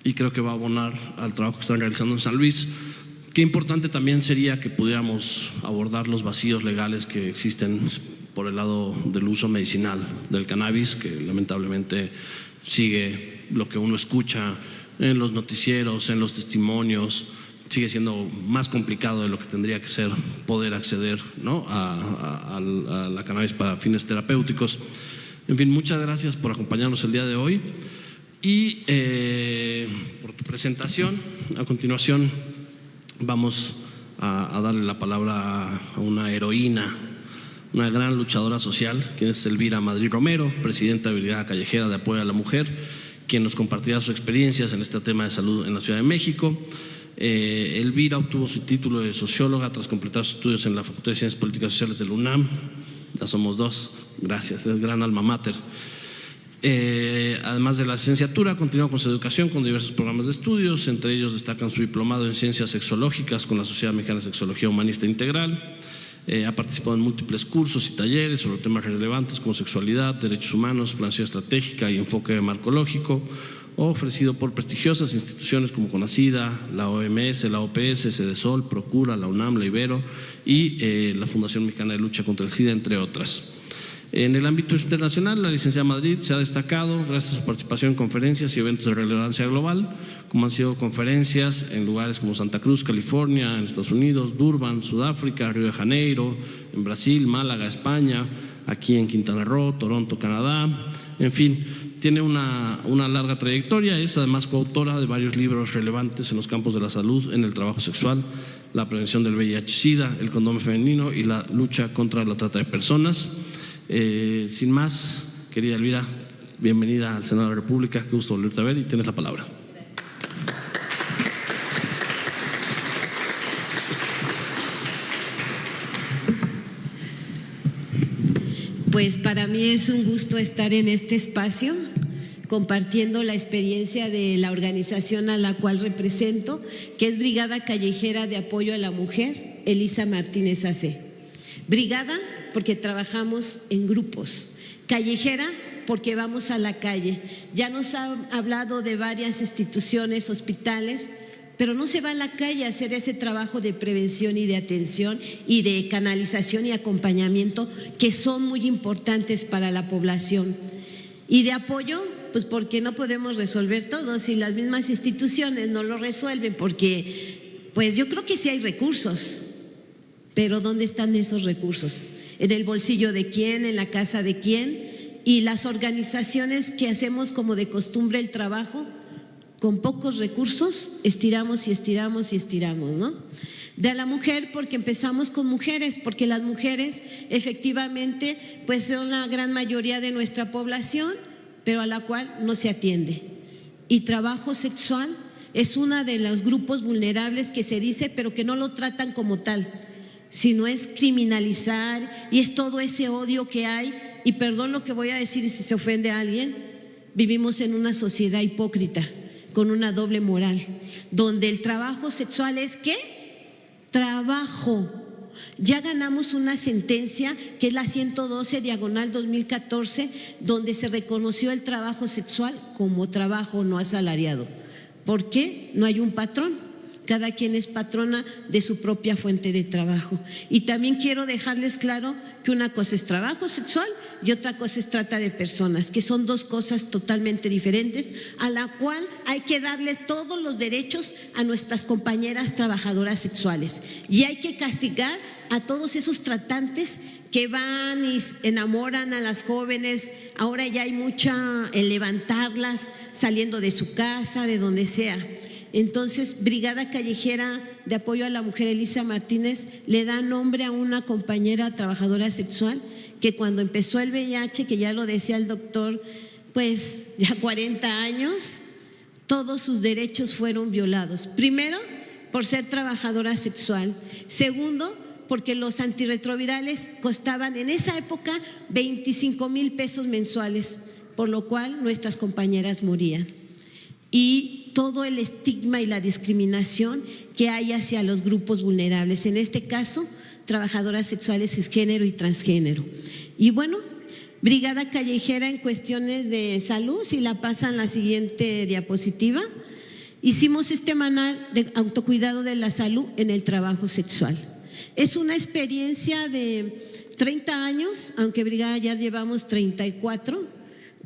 y creo que va a abonar al trabajo que están realizando en San Luis. Qué importante también sería que pudiéramos abordar los vacíos legales que existen por el lado del uso medicinal del cannabis, que lamentablemente sigue lo que uno escucha en los noticieros, en los testimonios, sigue siendo más complicado de lo que tendría que ser poder acceder, ¿no?, a la cannabis para fines terapéuticos. En fin, muchas gracias por acompañarnos el día de hoy y por tu presentación. A continuación vamos a darle la palabra a una heroína, una gran luchadora social, quien es Elvira Madrid Romero, presidenta de Brigada Callejera de Apoyo a la Mujer, quien nos compartirá sus experiencias en este tema de salud en la Ciudad de México. Elvira obtuvo su título de socióloga tras completar sus estudios en la Facultad de Ciencias Políticas y Sociales de la UNAM. Ya somos dos, gracias, es gran alma mater. Además de la licenciatura, continuó con su educación con diversos programas de estudios, entre ellos destacan su diplomado en Ciencias Sexológicas con la Sociedad Mexicana de Sexología Humanista Integral. Ha participado en múltiples cursos y talleres sobre temas relevantes como sexualidad, derechos humanos, planeación estratégica y enfoque marcológico, ofrecido por prestigiosas instituciones como CONACYDA, la OMS, la OPS, Sedesol, Procura, la UNAM, la Ibero y la Fundación Mexicana de Lucha contra el SIDA, entre otras. En el ámbito internacional, la licenciada Madrid se ha destacado gracias a su participación en conferencias y eventos de relevancia global, como han sido conferencias en lugares como Santa Cruz, California, en Estados Unidos, Durban, Sudáfrica, Río de Janeiro, en Brasil, Málaga, España, aquí en Quintana Roo, Toronto, Canadá, en fin. Tiene una larga trayectoria, es además coautora de varios libros relevantes en los campos de la salud, en el trabajo sexual, la prevención del VIH-Sida, el condón femenino y la lucha contra la trata de personas. Sin más, querida Elvira, bienvenida al Senado de la República, qué gusto volverte a ver y tienes la palabra. Pues para mí es un gusto estar en este espacio compartiendo la experiencia de la organización a la cual represento, que es Brigada Callejera de Apoyo a la Mujer, Elisa Martínez AC. Brigada porque trabajamos en grupos, callejera porque vamos a la calle. Ya nos ha hablado de varias instituciones, hospitales, pero no se va a la calle a hacer ese trabajo de prevención y de atención y de canalización y acompañamiento que son muy importantes para la población. Y de apoyo, pues porque no podemos resolver todo si las mismas instituciones no lo resuelven, porque pues yo creo que sí hay recursos, pero ¿dónde están esos recursos? ¿En el bolsillo de quién? ¿En la casa de quién? Y las organizaciones que hacemos como de costumbre el trabajo, con pocos recursos, estiramos y estiramos y estiramos, ¿no? De a la mujer, porque empezamos con mujeres, porque las mujeres efectivamente pues son la gran mayoría de nuestra población, pero a la cual no se atiende. Y trabajo sexual es uno de los grupos vulnerables que se dice, pero que no lo tratan como tal, sino es criminalizar y es todo ese odio que hay. Y perdón lo que voy a decir si se ofende a alguien, vivimos en una sociedad hipócrita, con una doble moral, donde el trabajo sexual es ¿qué? Trabajo. Ya ganamos una sentencia que es la 112/2014, donde se reconoció el trabajo sexual como trabajo no asalariado. ¿Por qué? No hay un patrón. Cada quien es patrona de su propia fuente de trabajo. Y también quiero dejarles claro que una cosa es trabajo sexual y otra cosa es trata de personas, que son dos cosas totalmente diferentes, a la cual hay que darle todos los derechos a nuestras compañeras trabajadoras sexuales. Y hay que castigar a todos esos tratantes que van y enamoran a las jóvenes. Ahora ya hay mucha en levantarlas saliendo de su casa, de donde sea. Entonces, Brigada Callejera de Apoyo a la Mujer, Elisa Martínez, le da nombre a una compañera trabajadora sexual que cuando empezó el VIH, que ya lo decía el doctor, pues ya 40 años, todos sus derechos fueron violados. Primero, por ser trabajadora sexual. Segundo, porque los antirretrovirales costaban en esa época 25,000 pesos mensuales, por lo cual nuestras compañeras morían. Y todo el estigma y la discriminación que hay hacia los grupos vulnerables, en este caso, trabajadoras sexuales cisgénero y transgénero. Y bueno, Brigada Callejera en cuestiones de salud, si la pasan la siguiente diapositiva, hicimos este manual de autocuidado de la salud en el trabajo sexual. Es una experiencia de 30 años, aunque Brigada ya llevamos 34,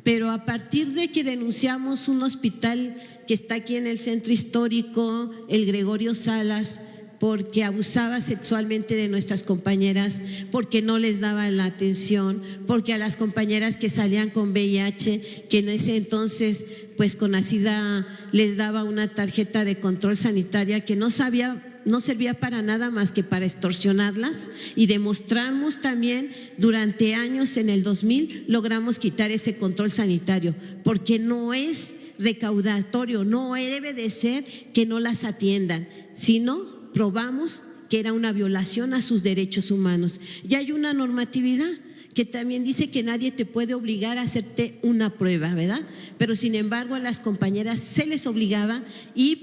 pero a partir de que denunciamos un hospital que está aquí en el centro histórico, el Gregorio Salas, porque abusaba sexualmente de nuestras compañeras, porque no les daba la atención, porque a las compañeras que salían con VIH, que en ese entonces pues con SIDA les daba una tarjeta de control sanitaria que no servía para nada más que para extorsionarlas, y demostramos también durante años, en el 2000 logramos quitar ese control sanitario, porque no es recaudatorio, no debe de ser que no las atiendan, sino probamos que era una violación a sus derechos humanos. Y hay una normatividad que también dice que nadie te puede obligar a hacerte una prueba, ¿verdad? Pero sin embargo a las compañeras se les obligaba y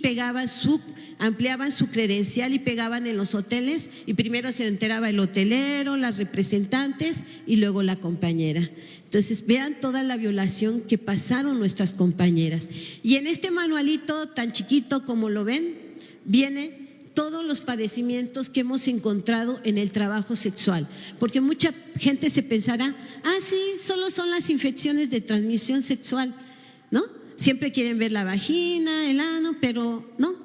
ampliaban su credencial y pegaban en los hoteles, y primero se enteraba el hotelero, las representantes y luego la compañera. Entonces vean toda la violación que pasaron nuestras compañeras. Y en este manualito tan chiquito como lo ven, viene todos los padecimientos que hemos encontrado en el trabajo sexual, porque mucha gente se pensará, sí, solo son las infecciones de transmisión sexual, ¿no? Siempre quieren ver la vagina, el ano, pero no.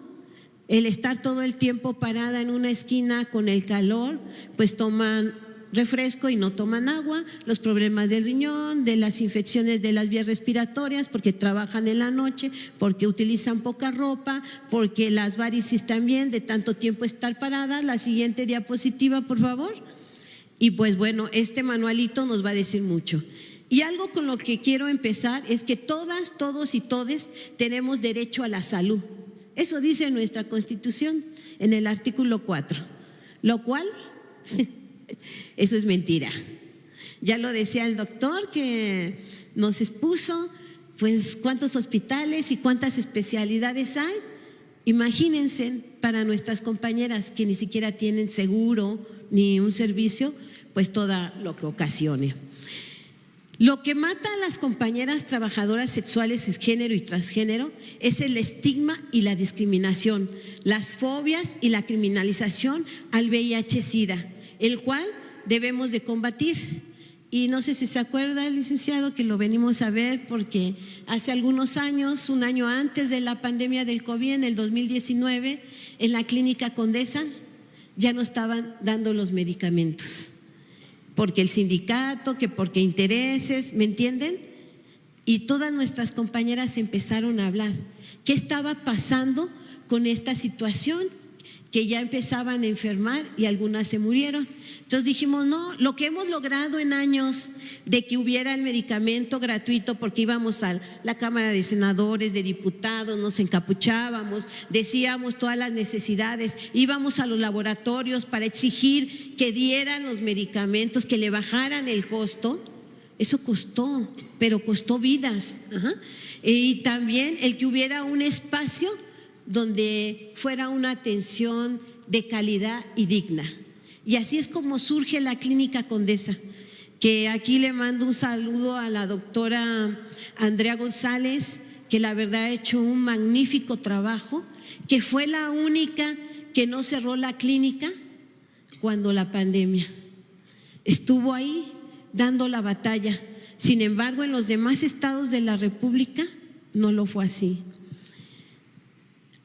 El estar todo el tiempo parada en una esquina con el calor, pues toman refresco y no toman agua, los problemas del riñón, de las infecciones de las vías respiratorias, porque trabajan en la noche, porque utilizan poca ropa, porque las varices también de tanto tiempo estar paradas. La siguiente diapositiva, por favor. Y pues bueno, este manualito nos va a decir mucho. Y algo con lo que quiero empezar es que todas, todos y todes tenemos derecho a la salud. Eso dice nuestra Constitución en el artículo 4, lo cual eso es mentira. Ya lo decía el doctor que nos expuso, pues cuántos hospitales y cuántas especialidades hay. Imagínense para nuestras compañeras que ni siquiera tienen seguro ni un servicio, pues todo lo que ocasione. Lo que mata a las compañeras trabajadoras sexuales cisgénero y transgénero es el estigma y la discriminación, las fobias y la criminalización al VIH-Sida, el cual debemos de combatir. Y no sé si se acuerda, licenciado, que lo venimos a ver porque hace algunos años, un año antes de la pandemia del COVID, en el 2019, en la Clínica Condesa ya no estaban dando los medicamentos, porque el sindicato, que porque intereses, ¿me entienden? Y todas nuestras compañeras empezaron a hablar. ¿Qué estaba pasando con esta situación? Que ya empezaban a enfermar y algunas se murieron. Entonces dijimos, no, lo que hemos logrado en años de que hubiera el medicamento gratuito, porque íbamos a la Cámara de Senadores, de Diputados, nos encapuchábamos, decíamos todas las necesidades, íbamos a los laboratorios para exigir que dieran los medicamentos, que le bajaran el costo. Eso costó, pero costó vidas. Y también el que hubiera un espacio donde fuera una atención de calidad y digna. Y así es como surge la Clínica Condesa, que aquí le mando un saludo a la doctora Andrea González, que la verdad ha hecho un magnífico trabajo, que fue la única que no cerró la clínica cuando la pandemia. Estuvo ahí dando la batalla. Sin embargo, en los demás estados de la República no lo fue así.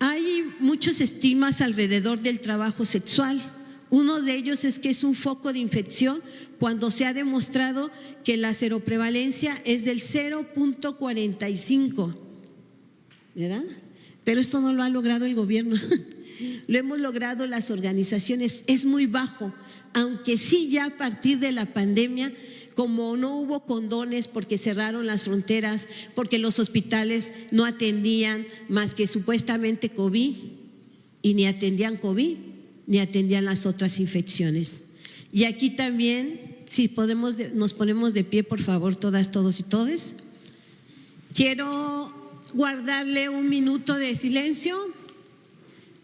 Hay muchos estigmas alrededor del trabajo sexual. Uno de ellos es que es un foco de infección cuando se ha demostrado que la seroprevalencia es del 0.45, ¿verdad? Pero esto no lo ha logrado el gobierno, lo hemos logrado las organizaciones, es muy bajo, aunque sí ya a partir de la pandemia, como no hubo condones porque cerraron las fronteras, porque los hospitales no atendían más que supuestamente COVID, y ni atendían COVID, ni atendían las otras infecciones. Y aquí también, si podemos, nos ponemos de pie, por favor, todas, todos y todes. Quiero guardarle un minuto de silencio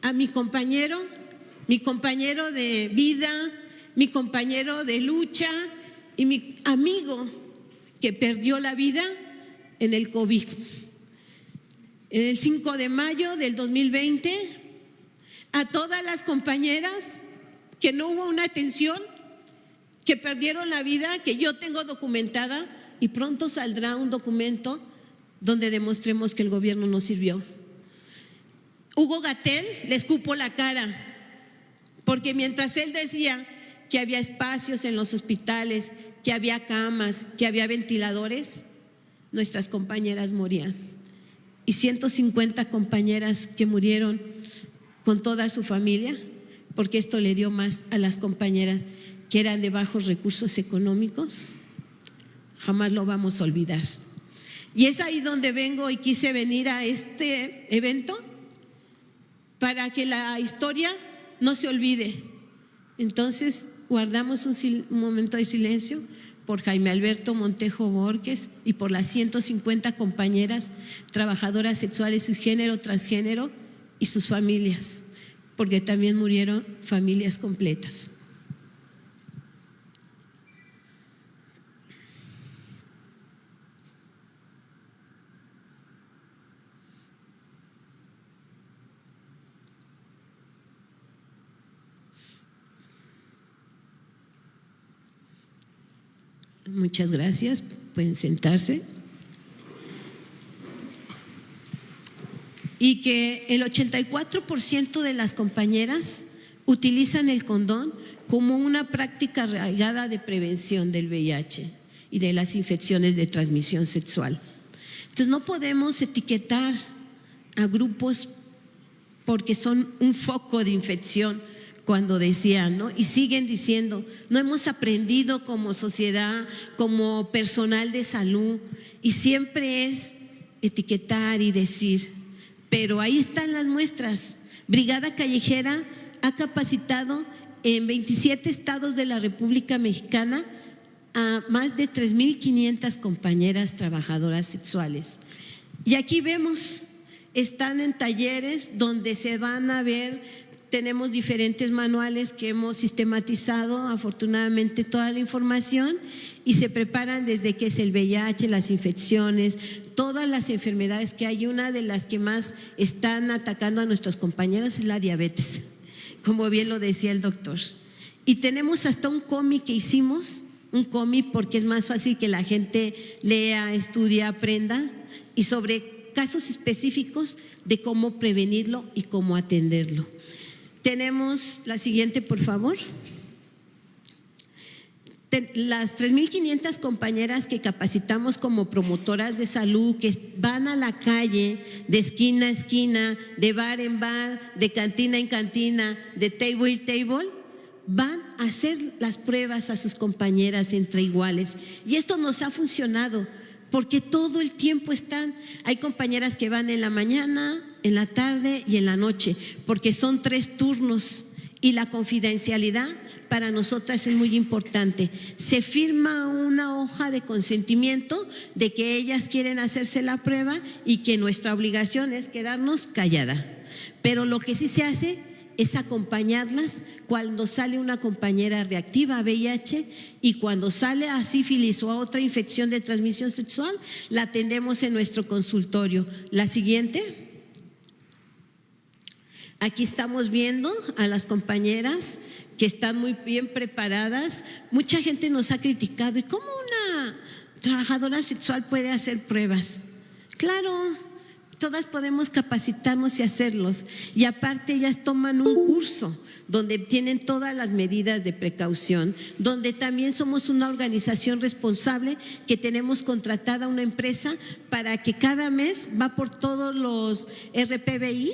a mi compañero de vida, mi compañero de lucha y mi amigo que perdió la vida en el COVID. El 5 de mayo del 2020, a todas las compañeras que no hubo una atención, que perdieron la vida, que yo tengo documentada, y pronto saldrá un documento donde demostremos que el gobierno no sirvió. Hugo Gatell le escupo la cara, porque mientras él decía que había espacios en los hospitales, que había camas, que había ventiladores, nuestras compañeras morían. Y 150 compañeras que murieron con toda su familia, porque esto le dio más a las compañeras que eran de bajos recursos económicos, jamás lo vamos a olvidar. Y es ahí donde vengo y quise venir a este evento para que la historia no se olvide. Entonces guardamos un momento de silencio por Jaime Alberto Montejo Borges y por las 150 compañeras trabajadoras sexuales cisgénero, transgénero y sus familias, porque también murieron familias completas. Muchas gracias, pueden sentarse. Y que el 84% de las compañeras utilizan el condón como una práctica arraigada de prevención del VIH y de las infecciones de transmisión sexual. Entonces no podemos etiquetar a grupos porque son un foco de infección, cuando decían, ¿no? Y siguen diciendo, no hemos aprendido como sociedad, como personal de salud, y siempre es etiquetar y decir, pero ahí están las muestras. Brigada Callejera ha capacitado en 27 estados de la República Mexicana a más de 3,500 compañeras trabajadoras sexuales. Y aquí vemos, están en talleres donde se van a ver. Tenemos diferentes manuales que hemos sistematizado, afortunadamente, toda la información, y se preparan desde que es el VIH, las infecciones, todas las enfermedades que hay. Una de las que más están atacando a nuestros compañeros es la diabetes, como bien lo decía el doctor. Y tenemos hasta un cómic que hicimos, un cómic porque es más fácil que la gente lea, estudie, aprenda, y sobre casos específicos de cómo prevenirlo y cómo atenderlo. Tenemos la siguiente, por favor. Las 3,500 compañeras que capacitamos como promotoras de salud, que van a la calle, de esquina a esquina, de bar en bar, de cantina en cantina, de table en table, van a hacer las pruebas a sus compañeras entre iguales. Y esto nos ha funcionado, porque todo el tiempo hay compañeras que van en la mañana, en la tarde y en la noche, porque son 3 turnos y la confidencialidad para nosotras es muy importante. Se firma una hoja de consentimiento de que ellas quieren hacerse la prueba y que nuestra obligación es quedarnos callada. Pero lo que sí se hace es acompañarlas cuando sale una compañera reactiva a VIH, y cuando sale a sífilis o a otra infección de transmisión sexual, la atendemos en nuestro consultorio. La siguiente. Aquí estamos viendo a las compañeras que están muy bien preparadas. Mucha gente nos ha criticado, ¿y cómo una trabajadora sexual puede hacer pruebas? Claro, todas podemos capacitarnos y hacerlos, y aparte ellas toman un curso donde tienen todas las medidas de precaución, donde también somos una organización responsable que tenemos contratada una empresa para que cada mes va por todos los RPBI,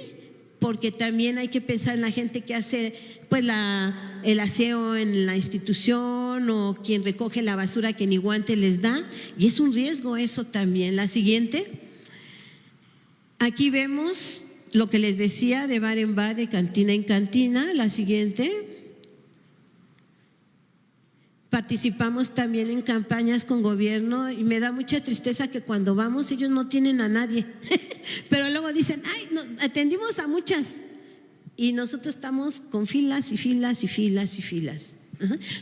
porque también hay que pensar en la gente que hace pues el aseo en la institución, o quien recoge la basura que ni guante les da, y es un riesgo eso también. La siguiente. Aquí vemos lo que les decía de bar en bar, de cantina en cantina. La siguiente. Participamos también en campañas con gobierno, y me da mucha tristeza que cuando vamos ellos no tienen a nadie, pero luego dicen, ay, no, atendimos a muchas, y nosotros estamos con filas y filas y filas y filas.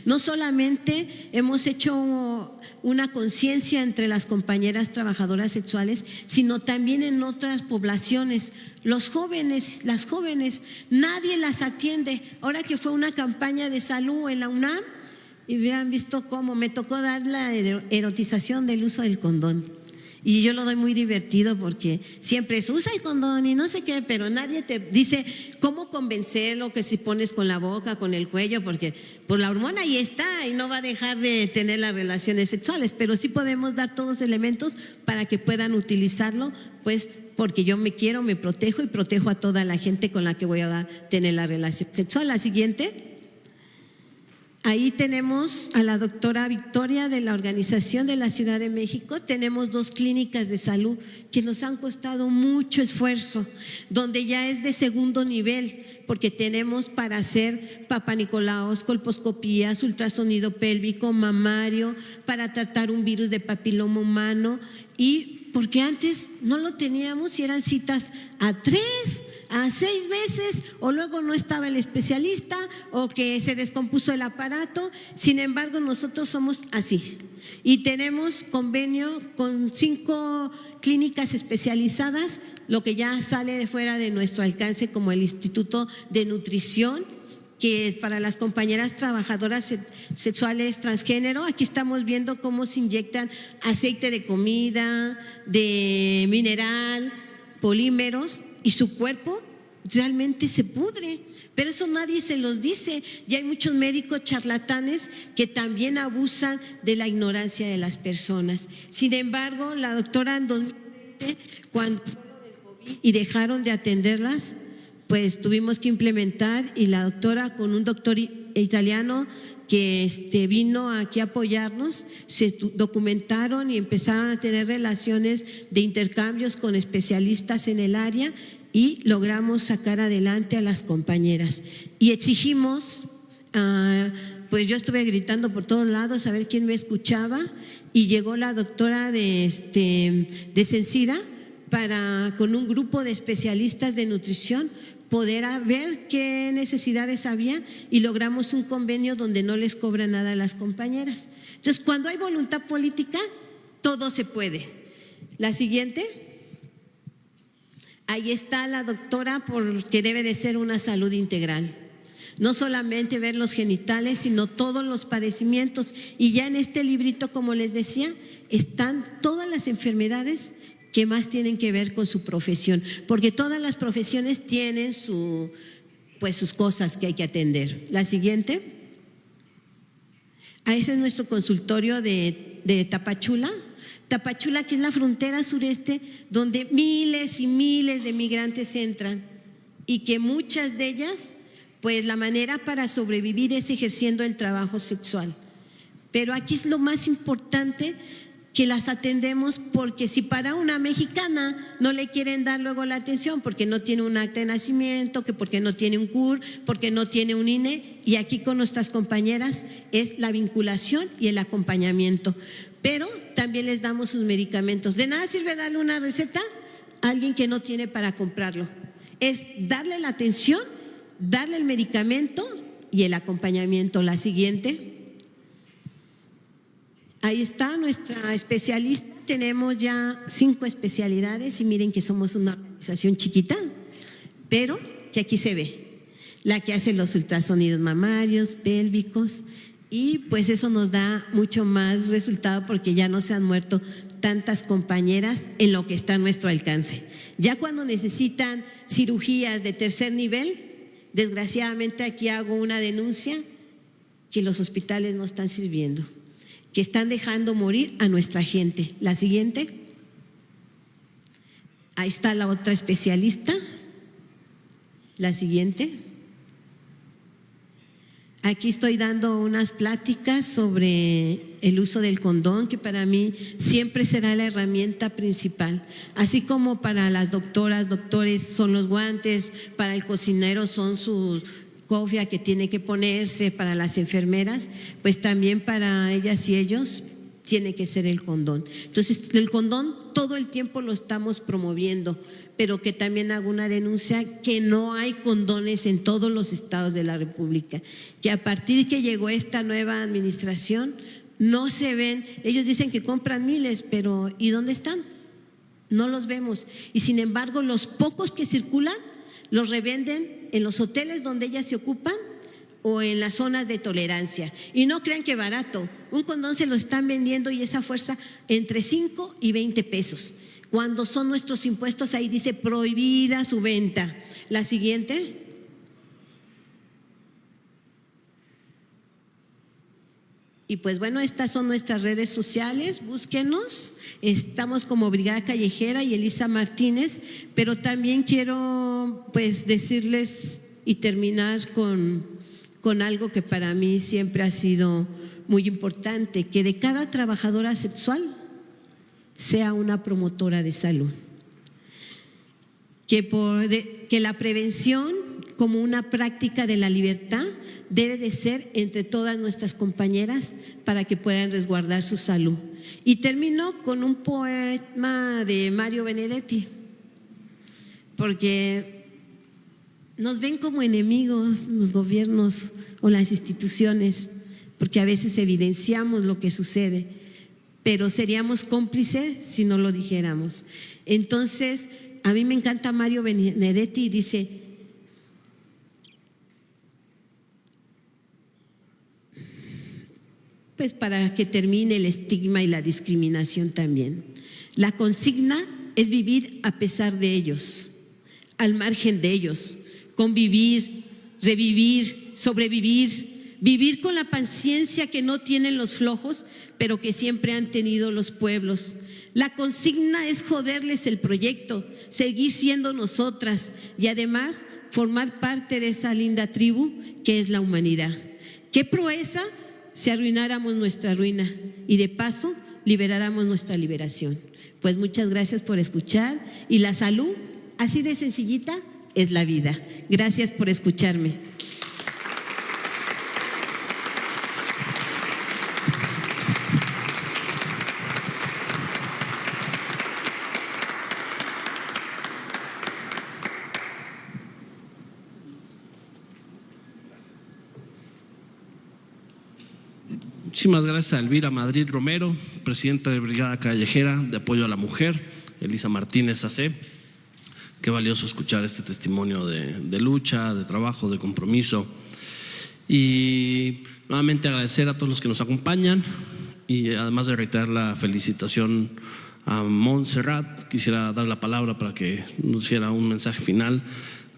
No solamente hemos hecho una conciencia entre las compañeras trabajadoras sexuales, sino también en otras poblaciones. Los jóvenes, las jóvenes, nadie las atiende. Ahora que fue una campaña de salud en la UNAM, y hubieran visto cómo me tocó dar la erotización del uso del condón. Y yo lo doy muy divertido porque siempre se usa el condón y no sé qué, pero nadie te dice cómo convencerlo, que si pones con la boca, con el cuello, porque por la hormona ahí está y no va a dejar de tener las relaciones sexuales, pero sí podemos dar todos los elementos para que puedan utilizarlo, pues porque yo me quiero, me protejo y protejo a toda la gente con la que voy a tener la relación sexual. La siguiente. Ahí tenemos a la doctora Victoria de la Organización de la Ciudad de México. Tenemos 2 clínicas de salud que nos han costado mucho esfuerzo, donde ya es de segundo nivel, porque tenemos para hacer papanicolaos, colposcopías, ultrasonido pélvico, mamario, para tratar un virus de papiloma humano, y porque antes no lo teníamos y eran citas a 3, a 6 meses, o luego no estaba el especialista o que se descompuso el aparato. Sin embargo, nosotros somos así y tenemos convenio con 5 clínicas especializadas, lo que ya sale de fuera de nuestro alcance, como el Instituto de Nutrición, que para las compañeras trabajadoras sexuales transgénero, aquí estamos viendo cómo se inyectan aceite de comida, de mineral, polímeros, y su cuerpo realmente se pudre, pero eso nadie se los dice. Y hay muchos médicos charlatanes que también abusan de la ignorancia de las personas. Sin embargo, la doctora en 2020, cuando fue lo del COVID y dejaron de atenderlas, pues tuvimos que implementar, y la doctora con un doctor italiano que vino aquí a apoyarnos, se documentaron y empezaron a tener relaciones de intercambios con especialistas en el área y logramos sacar adelante a las compañeras. Y exigimos, pues yo estuve gritando por todos lados a ver quién me escuchaba, y llegó la doctora de Sencida para, con un grupo de especialistas de nutrición, poder ver qué necesidades había, y logramos un convenio donde no les cobra nada a las compañeras. Entonces, cuando hay voluntad política, todo se puede. La siguiente. Ahí está la doctora, porque debe de ser una salud integral. No solamente ver los genitales, sino todos los padecimientos. Y ya en este librito, como les decía, están todas las enfermedades que más tienen que ver con su profesión, porque todas las profesiones tienen sus cosas que hay que atender. La siguiente. Ese es nuestro consultorio de Tapachula. Tapachula, que es la frontera sureste, donde miles y miles de migrantes entran, y que muchas de ellas, pues la manera para sobrevivir es ejerciendo el trabajo sexual. Pero aquí es lo más importante, que las atendemos, porque si para una mexicana no le quieren dar luego la atención porque no tiene un acta de nacimiento, que porque no tiene un CUR, porque no tiene un INE, y aquí con nuestras compañeras es la vinculación y el acompañamiento. Pero también les damos sus medicamentos. De nada sirve darle una receta a alguien que no tiene para comprarlo. Es darle la atención, darle el medicamento y el acompañamiento. La siguiente. Ahí está nuestra especialista. Tenemos ya 5 especialidades, y miren que somos una organización chiquita, pero que aquí se ve. La que hace los ultrasonidos mamarios, pélvicos, y pues eso nos da mucho más resultado, porque ya no se han muerto tantas compañeras en lo que está a nuestro alcance. Ya cuando necesitan cirugías de tercer nivel, desgraciadamente aquí hago una denuncia, que los hospitales no están sirviendo, que están dejando morir a nuestra gente. La siguiente. Ahí está la otra especialista. La siguiente. Aquí estoy dando unas pláticas sobre el uso del condón, que para mí siempre será la herramienta principal. Así como para las doctoras, doctores son los guantes, para el cocinero son sus cofia que tiene que ponerse, para las enfermeras, pues también para ellas y ellos tiene que ser el condón. Entonces, el condón todo el tiempo lo estamos promoviendo, pero que también hago una denuncia, que no hay condones en todos los estados de la República, que a partir que llegó esta nueva administración no se ven. Ellos dicen que compran miles, pero ¿y dónde están? No los vemos. Y sin embargo, los pocos que circulan los revenden en los hoteles donde ellas se ocupan o en las zonas de tolerancia. Y no crean que barato, un condón se lo están vendiendo y esa fuerza entre 5 y 20 pesos. Cuando son nuestros impuestos, ahí dice prohibida su venta. La siguiente. Y pues bueno, estas son nuestras redes sociales, búsquenos, estamos como Brigada Callejera y Elisa Martínez, pero también quiero pues decirles y terminar con algo que para mí siempre ha sido muy importante, que de cada trabajadora sexual sea una promotora de salud, que la prevención como una práctica de la libertad debe de ser entre todas nuestras compañeras para que puedan resguardar su salud. Y termino con un poema de Mario Benedetti, porque nos ven como enemigos los gobiernos o las instituciones, porque a veces evidenciamos lo que sucede, pero seríamos cómplices si no lo dijéramos. Entonces, a mí me encanta Mario Benedetti y dice: pues para que termine el estigma y la discriminación también. La consigna es vivir a pesar de ellos, al margen de ellos, convivir, revivir, sobrevivir, vivir con la paciencia que no tienen los flojos, pero que siempre han tenido los pueblos. La consigna es joderles el proyecto, seguir siendo nosotras y además formar parte de esa linda tribu que es la humanidad. ¡Qué proeza si arruináramos nuestra ruina y de paso liberáramos nuestra liberación! Pues muchas gracias por escuchar, y la salud, así de sencillita, es la vida. Gracias por escucharme. Muchísimas gracias a Elvira Madrid Romero, presidenta de Brigada Callejera de Apoyo a la Mujer, Elisa Martínez AC. Qué valioso escuchar este testimonio de lucha, de trabajo, de compromiso. Y nuevamente agradecer a todos los que nos acompañan, y además de reiterar la felicitación a Montserrat, quisiera dar la palabra para que nos diera un mensaje final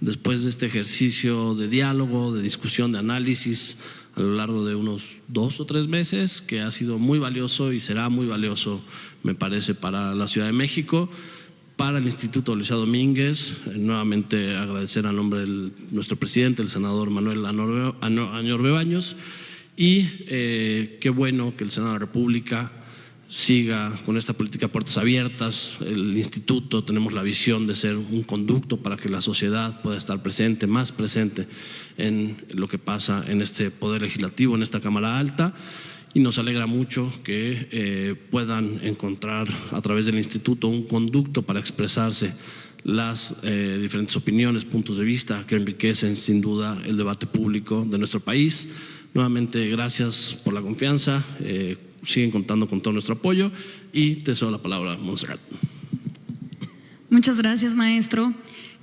después de este ejercicio de diálogo, de discusión, de análisis a lo largo de unos 2 o 3 meses, que ha sido muy valioso y será muy valioso, me parece, para la Ciudad de México, para el Instituto Luisa Domínguez. Nuevamente agradecer a nombre de nuestro presidente, el senador Manuel Añorbe Baños, y qué bueno que el Senado de la República siga con esta política de puertas abiertas. El instituto tenemos la visión de ser un conducto para que la sociedad pueda estar presente, más presente en lo que pasa en este Poder Legislativo, en esta Cámara Alta, y nos alegra mucho que puedan encontrar a través del instituto un conducto para expresarse las diferentes opiniones, puntos de vista que enriquecen sin duda el debate público de nuestro país. Nuevamente, gracias por la confianza. Siguen contando con todo nuestro apoyo, y te cedo la palabra, Montserrat. Muchas gracias, maestro.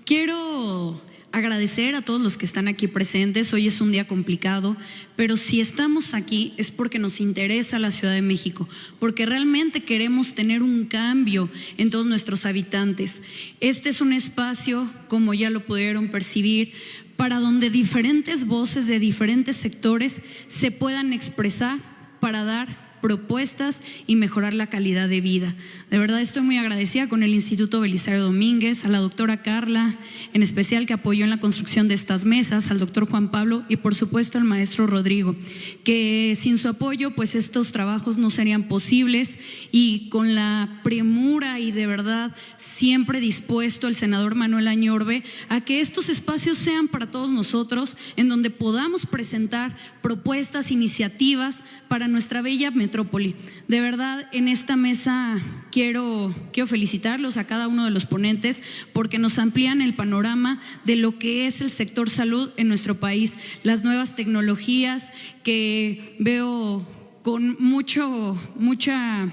Quiero agradecer a todos los que están aquí presentes. Hoy es un día complicado, pero si estamos aquí es porque nos interesa la Ciudad de México, porque realmente queremos tener un cambio en todos nuestros habitantes. Este es un espacio, como ya lo pudieron percibir, para donde diferentes voces de diferentes sectores se puedan expresar para dar propuestas y mejorar la calidad de vida. De verdad estoy muy agradecida con el Instituto Belisario Domínguez, a la doctora Carla, en especial, que apoyó en la construcción de estas mesas, al doctor Juan Pablo y por supuesto al maestro Rodrigo, que sin su apoyo pues estos trabajos no serían posibles, y con la premura y de verdad siempre dispuesto el senador Manuel Añorbe a que estos espacios sean para todos nosotros, en donde podamos presentar propuestas, iniciativas para nuestra bella metrópoli. De verdad, en esta mesa quiero felicitarlos a cada uno de los ponentes, porque nos amplían el panorama de lo que es el sector salud en nuestro país, las nuevas tecnologías que veo con mucha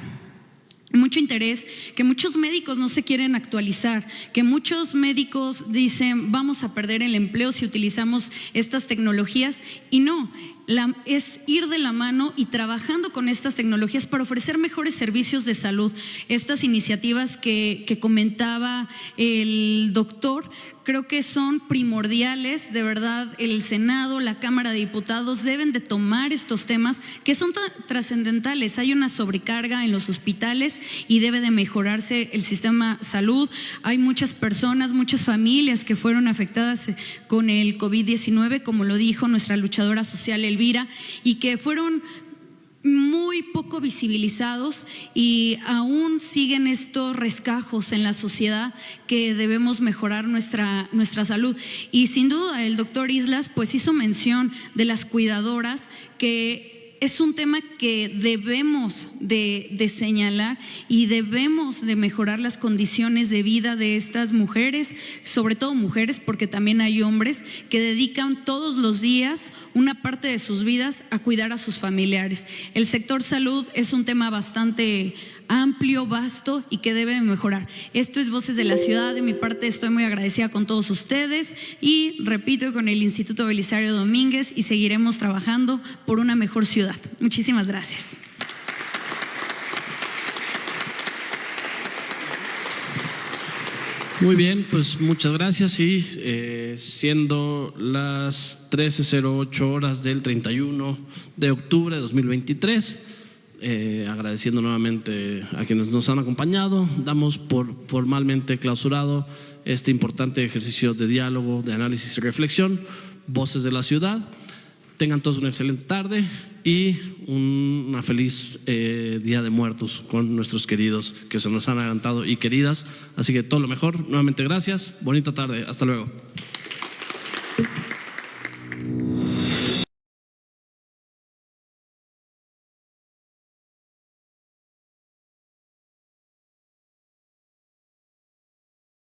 mucho interés, que muchos médicos no se quieren actualizar, que muchos médicos dicen vamos a perder el empleo si utilizamos estas tecnologías, y no, es ir de la mano y trabajando con estas tecnologías para ofrecer mejores servicios de salud. Estas iniciativas que comentaba el doctor, creo que son primordiales. De verdad, el Senado, la Cámara de Diputados deben de tomar estos temas que son trascendentales. Hay una sobrecarga en los hospitales y debe de mejorarse el sistema salud. Hay muchas personas, muchas familias que fueron afectadas con el COVID-19, como lo dijo nuestra luchadora social Elvira, y que fueron muy poco visibilizados, y aún siguen estos rescajos en la sociedad que debemos mejorar nuestra salud. Y sin duda el doctor Islas pues hizo mención de las cuidadoras, que es un tema que debemos de señalar, y debemos de mejorar las condiciones de vida de estas mujeres, sobre todo mujeres, porque también hay hombres que dedican todos los días una parte de sus vidas a cuidar a sus familiares. El sector salud es un tema bastante amplio, vasto, y que debe mejorar. Esto es Voces de la Ciudad. De mi parte estoy muy agradecida con todos ustedes y, repito, con el Instituto Belisario Domínguez, y seguiremos trabajando por una mejor ciudad. Muchísimas gracias. Muy bien, pues muchas gracias, y siendo las 13:08 horas del 31 de octubre de 2023, agradeciendo nuevamente a quienes nos han acompañado, damos por formalmente clausurado este importante ejercicio de diálogo, de análisis y reflexión, Voces de la Ciudad. Tengan todos una excelente tarde y una feliz Día de Muertos con nuestros queridos que se nos han adelantado, y queridas. Así que todo lo mejor. Nuevamente gracias. Bonita tarde. Hasta luego.